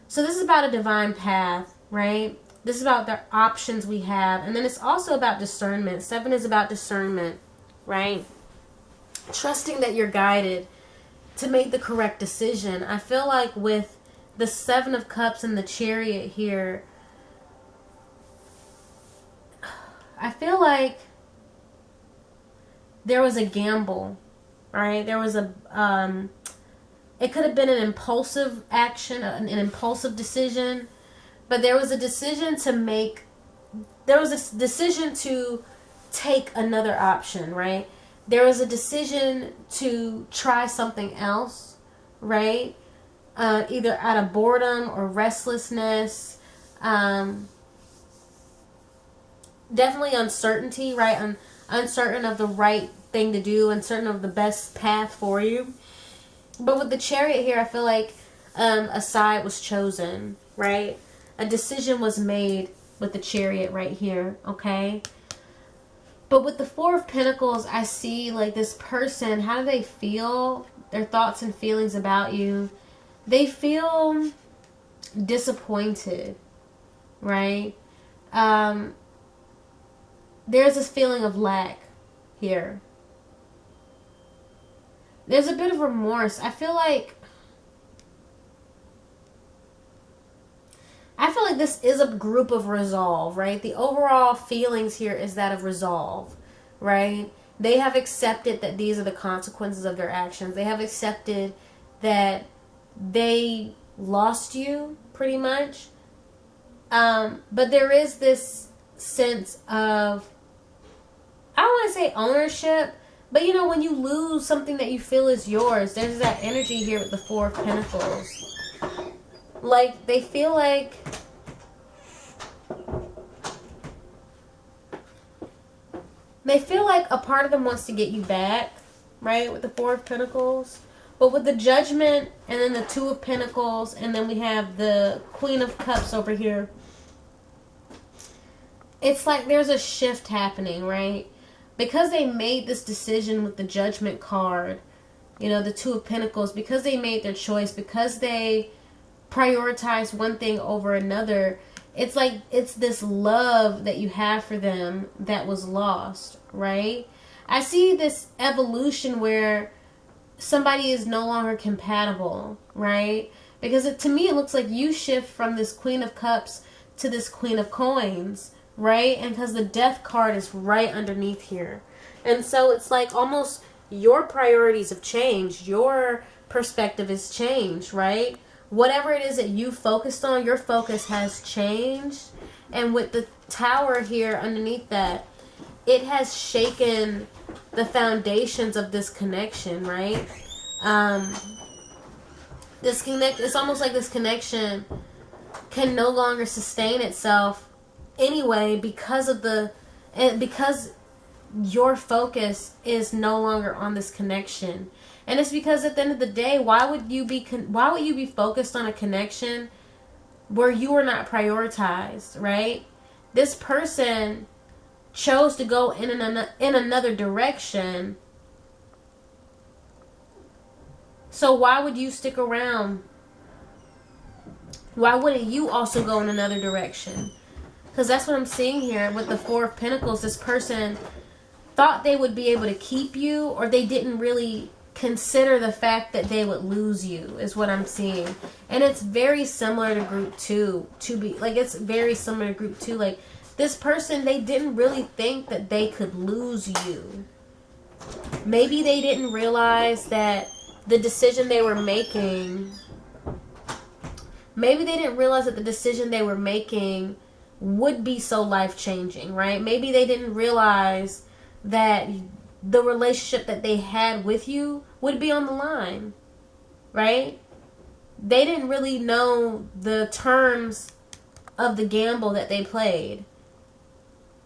So this is about a divine path, right? This is about the options we have. And then it's also about discernment. 7 is about discernment, right? Trusting that you're guided to make the correct decision. I feel like with the 7 of Cups and the Chariot here, I feel like there was a gamble, right? There was a, it could have been an impulsive action, an impulsive decision, but there was a decision to make, there was a decision to take another option, right? There was a decision to try something else, right? Either out of boredom or restlessness. Definitely uncertainty, right? Uncertain of the right thing to do, uncertain of the best path for you. But with the Chariot here, I feel like a side was chosen, right? A decision was made with the Chariot right here, okay? But with the 4 of Pentacles, I see like this person, how do they feel? Their thoughts and feelings about you. They feel disappointed, right? There's this feeling of lack here. There's a bit of remorse. I feel like this is a group of resolve, right? The overall feelings here is that of resolve, right? They have accepted that these are the consequences of their actions. They have accepted that they lost you, pretty much. But there is this sense of, I don't want to say ownership, but you know, when you lose something that you feel is yours, there's that energy here with the 4 of Pentacles. Like, they feel like a part of them wants to get you back, right, with the 4 of Pentacles. But with the Judgment and then the 2 of Pentacles, and then we have the Queen of Cups over here, it's like there's a shift happening, right? Because they made this decision with the Judgment card, you know, the 2 of Pentacles, because they made their choice, because they prioritized one thing over another, it's like it's this love that you have for them that was lost, right? I see this evolution where somebody is no longer compatible, right? Because to me, it looks like you shift from this Queen of Cups to this Queen of Coins, right? And because the Death card is right underneath here. And so it's like almost your priorities have changed. Your perspective has changed, right? Whatever it is that you focused on, your focus has changed. And with the Tower here underneath that, it has shaken the foundations of this connection, right? It's almost like this connection can no longer sustain itself anyway because your focus is no longer on this connection. And it's because at the end of the day, why would you be focused on a connection where you were not prioritized, right? This person chose to go in another direction. So why would you stick around? Why wouldn't you also go in another direction? Because that's what I'm seeing here with the Four of Pentacles. This person thought they would be able to keep you, or they didn't really consider the fact that they would lose you, is what I'm seeing. And it's very similar to group 2. It's very similar to group 2. Like, this person, they didn't really think that they could lose you. Maybe they didn't realize that the decision they were making, would be so life-changing, right? Maybe they didn't realize that the relationship that they had with you would be on the line, right? They didn't really know the terms of the gamble that they played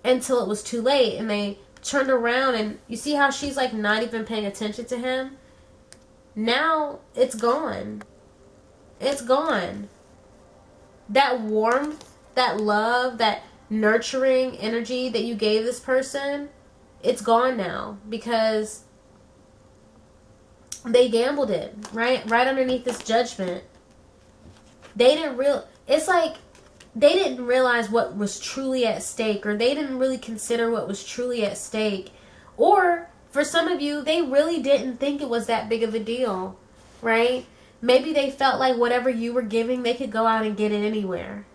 until it was too late, and they turned around, and you see how she's like not even paying attention to him? Now it's gone. It's gone. That warmth, that love, that nurturing energy that you gave this person, it's gone now because they gambled it, right underneath this judgment. It's like they didn't realize what was truly at stake, or they didn't really consider what was truly at stake. Or for some of you, they really didn't think it was that big of a deal, right? Maybe they felt like whatever you were giving, they could go out and get it anywhere.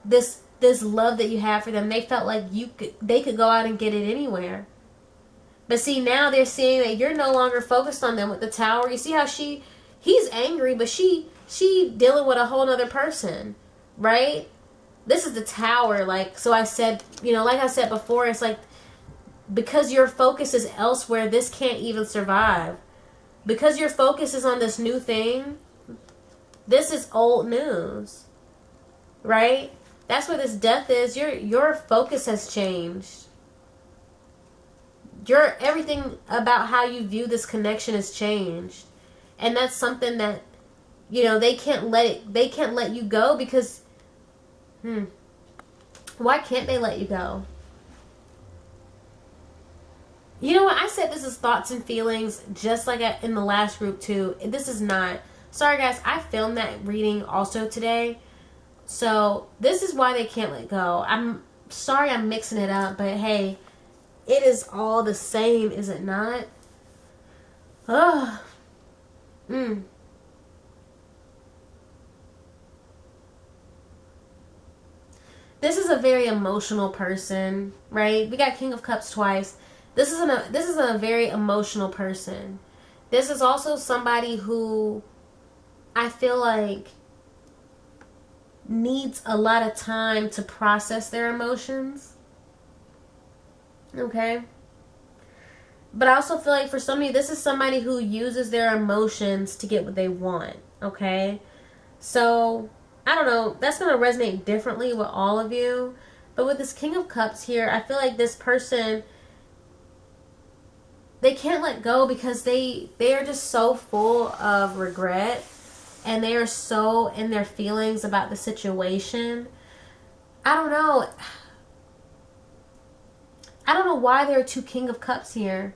This love that you have for them, they felt like they could go out and get it anywhere. But see, now they're seeing that you're no longer focused on them with the Tower. You see how he's angry, but she dealing with a whole other person, right? This is the Tower. So I said, like I said before, it's like, because your focus is elsewhere, this can't even survive. Because your focus is on this new thing, this is old news, right? That's where this Death is. Your focus has changed. Everything about how you view this connection has changed. And that's something that, they can't let you go because, why can't they let you go? You know what? I said this is thoughts and feelings, just like in the last group too. This is not. Sorry guys, I filmed that reading also today. So this is why they can't let go. I'm sorry I'm mixing it up, but hey, it is all the same, is it not? Oh. This is a very emotional person, right? We got King of Cups twice. This is a very emotional person. This is also somebody who I feel like needs a lot of time to process their emotions. Okay? But I also feel like for some of you, this is somebody who uses their emotions to get what they want. Okay? So, I don't know. That's going to resonate differently with all of you. But with this King of Cups here, I feel like this person, they can't let go because they are just so full of regret. And they are so in their feelings about the situation. I don't know. I don't know why there are two King of Cups here.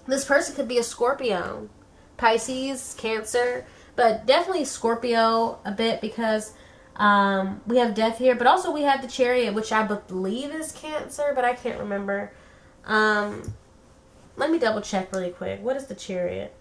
This person could be a Scorpio, Pisces, Cancer, but definitely Scorpio a bit because we have Death here, but also we have the Chariot, which I believe is Cancer, but I can't remember. Let me double check really quick. What is the Chariot?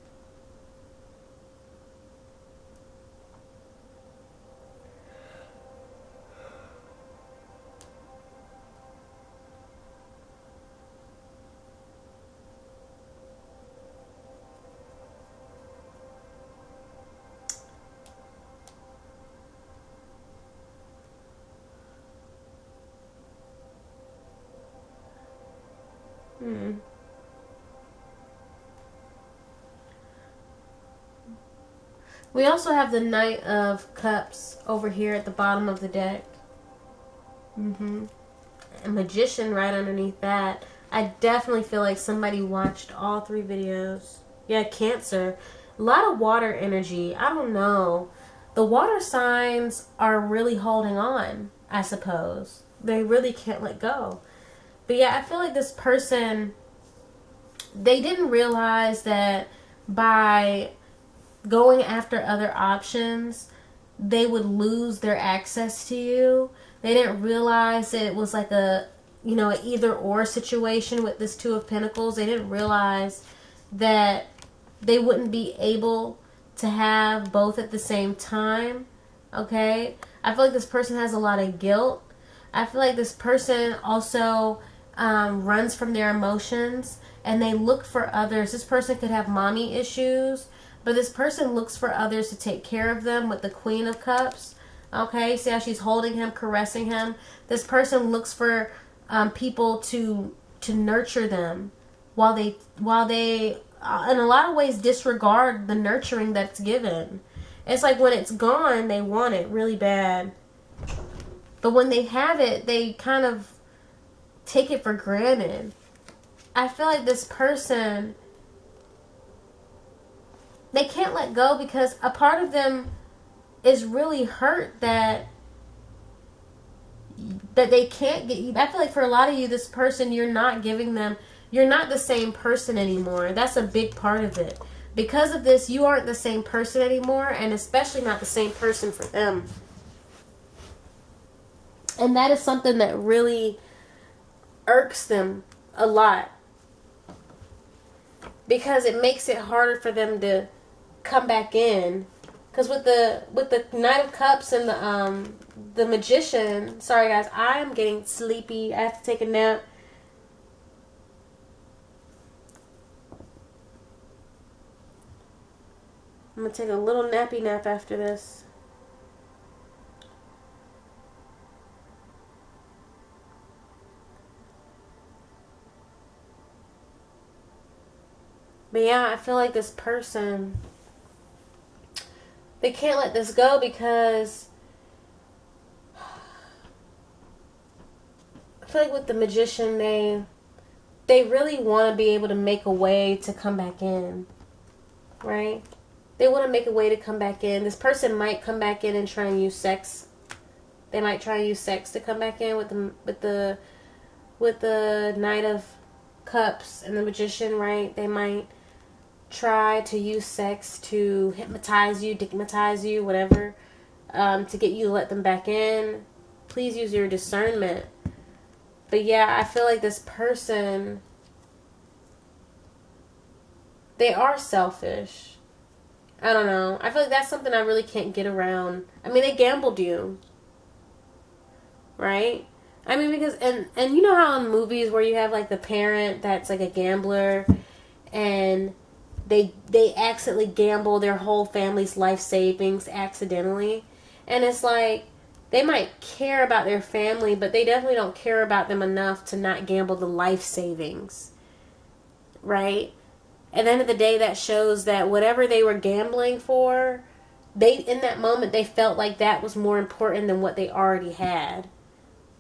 We also have the Knight of Cups over here at the bottom of the deck. A Magician right underneath that. I definitely feel like somebody watched all three videos. Yeah, Cancer. A lot of water energy. I don't know. The water signs are really holding on, I suppose. They really can't let go. But yeah, I feel like this person, they didn't realize that by going after other options, they would lose their access to you. They didn't realize that it was like a, you know, an either or situation with this Two of Pentacles. They didn't realize that they wouldn't be able to have both at the same time. Okay? I feel like this person has a lot of guilt. I feel like this person also runs from their emotions and they look for others. This person could have mommy issues, but this person looks for others to take care of them with the Queen of Cups. Okay, see how she's holding him, caressing him. This person looks for people to nurture them while they in a lot of ways disregard the nurturing that's given. It's like when it's gone, they want it really bad. But when they have it, they kind of take it for granted. I feel like this person, they can't let go because a part of them is really hurt that they can't get you. I feel like for a lot of you, this person, you're not the same person anymore. That's a big part of it. Because of this, you aren't the same person anymore, and especially not the same person for them. And that is something that really irks them a lot. Because it makes it harder for them to come back in. Because with the Knight of Cups and the Magician, sorry guys, I am getting sleepy. I have to take a nap. I'm going to take a little nappy nap after this. But yeah, I feel like this person, they can't let this go because I feel like with the Magician, they really want to be able to make a way to come back in, right? They want to make a way to come back in. This person might come back in and try and use sex. They might try and use sex to come back in with the Knight of Cups and the Magician, right? They might try to use sex to hypnotize you, digmatize you, whatever, to get you to let them back in. Please use your discernment. But yeah, I feel like this person, they are selfish. I don't know. I feel like that's something I really can't get around. I mean, they gambled you. Right? I mean, because, and you know how in movies where you have like the parent that's like a gambler and they accidentally gamble their whole family's life savings accidentally. And it's like, they might care about their family, but they definitely don't care about them enough to not gamble the life savings. Right? At the end of the day, that shows that whatever they were gambling for, in that moment, they felt like that was more important than what they already had.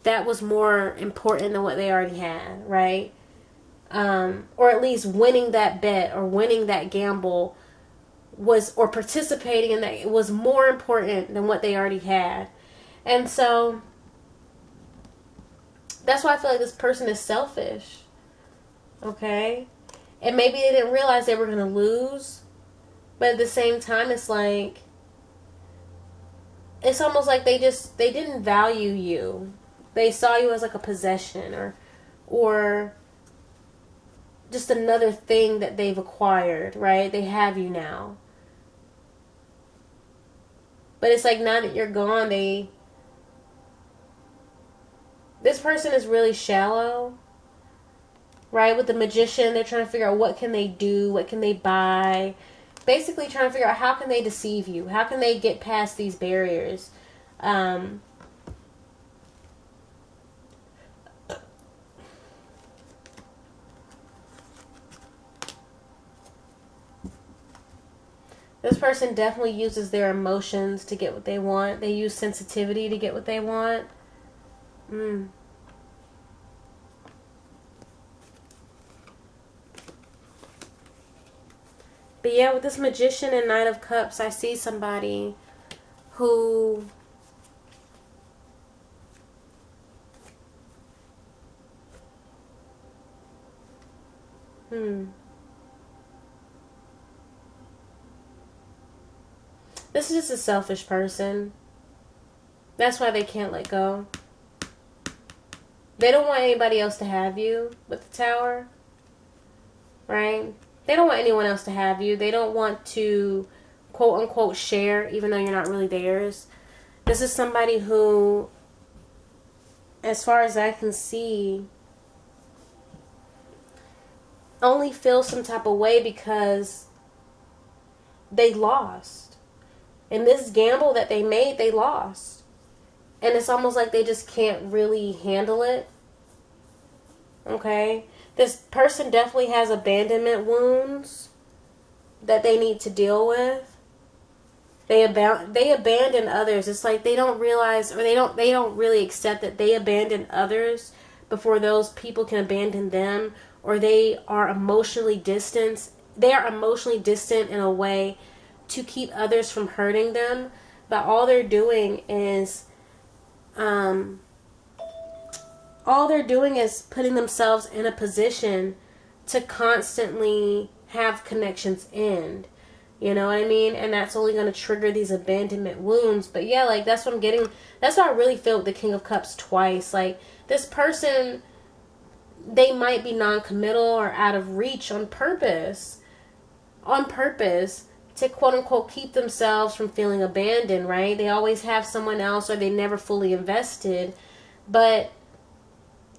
That was more important than what they already had, right? Or at least winning that bet or winning that gamble or participating in that, it was more important than what they already had. And so that's why I feel like this person is selfish. Okay? And maybe they didn't realize they were going to lose. But at the same time, it's like, it's almost like they didn't value you. They saw you as like a possession or just another thing that they've acquired, right? They have you now. But it's like now that you're gone, this person is really shallow. Right? With the Magician, they're trying to figure out what can they do, what can they buy. Basically trying to figure out how can they deceive you? How can they get past these barriers? This person definitely uses their emotions to get what they want. They use sensitivity to get what they want. But yeah, with this Magician and Knight of Cups, I see somebody who this is just a selfish person. That's why they can't let go. They don't want anybody else to have you with the Tower. Right? They don't want anyone else to have you. They don't want to, quote unquote, share, even though you're not really theirs. This is somebody who, as far as I can see, only feels some type of way because they lost. In this gamble that they made, they lost. And it's almost like they just can't really handle it. Okay? This person definitely has abandonment wounds that they need to deal with. They abandon others. It's like they don't realize, or they don't really accept that they abandon others before those people can abandon them, or they are emotionally distant. They are emotionally distant in a way to keep others from hurting them, but all they're doing is putting themselves in a position to constantly have connections end. You know what I mean? And that's only going to trigger these abandonment wounds. But yeah, like, that's what I'm getting. That's what I really feel with the King of Cups twice. Like, this person, they might be non-committal or out of reach on purpose. On purpose. To quote unquote keep themselves from feeling abandoned, right? They always have someone else, or they never fully invested. But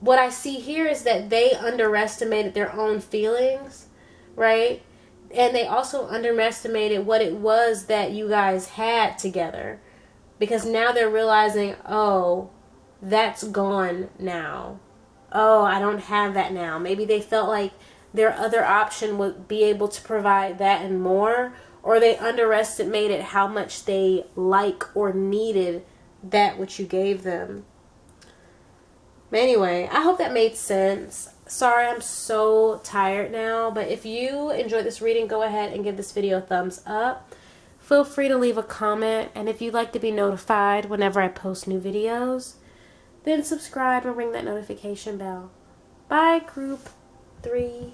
what I see here is that they underestimated their own feelings, right? And they also underestimated what it was that you guys had together. Because now they're realizing, oh, that's gone now. Oh, I don't have that now. Maybe they felt like their other option would be able to provide that and more. Or they underestimated how much they like or needed that which you gave them. But anyway, I hope that made sense. Sorry, I'm so tired now. But if you enjoyed this reading, go ahead and give this video a thumbs up. Feel free to leave a comment. And if you'd like to be notified whenever I post new videos, then subscribe and ring that notification bell. Bye, group 3.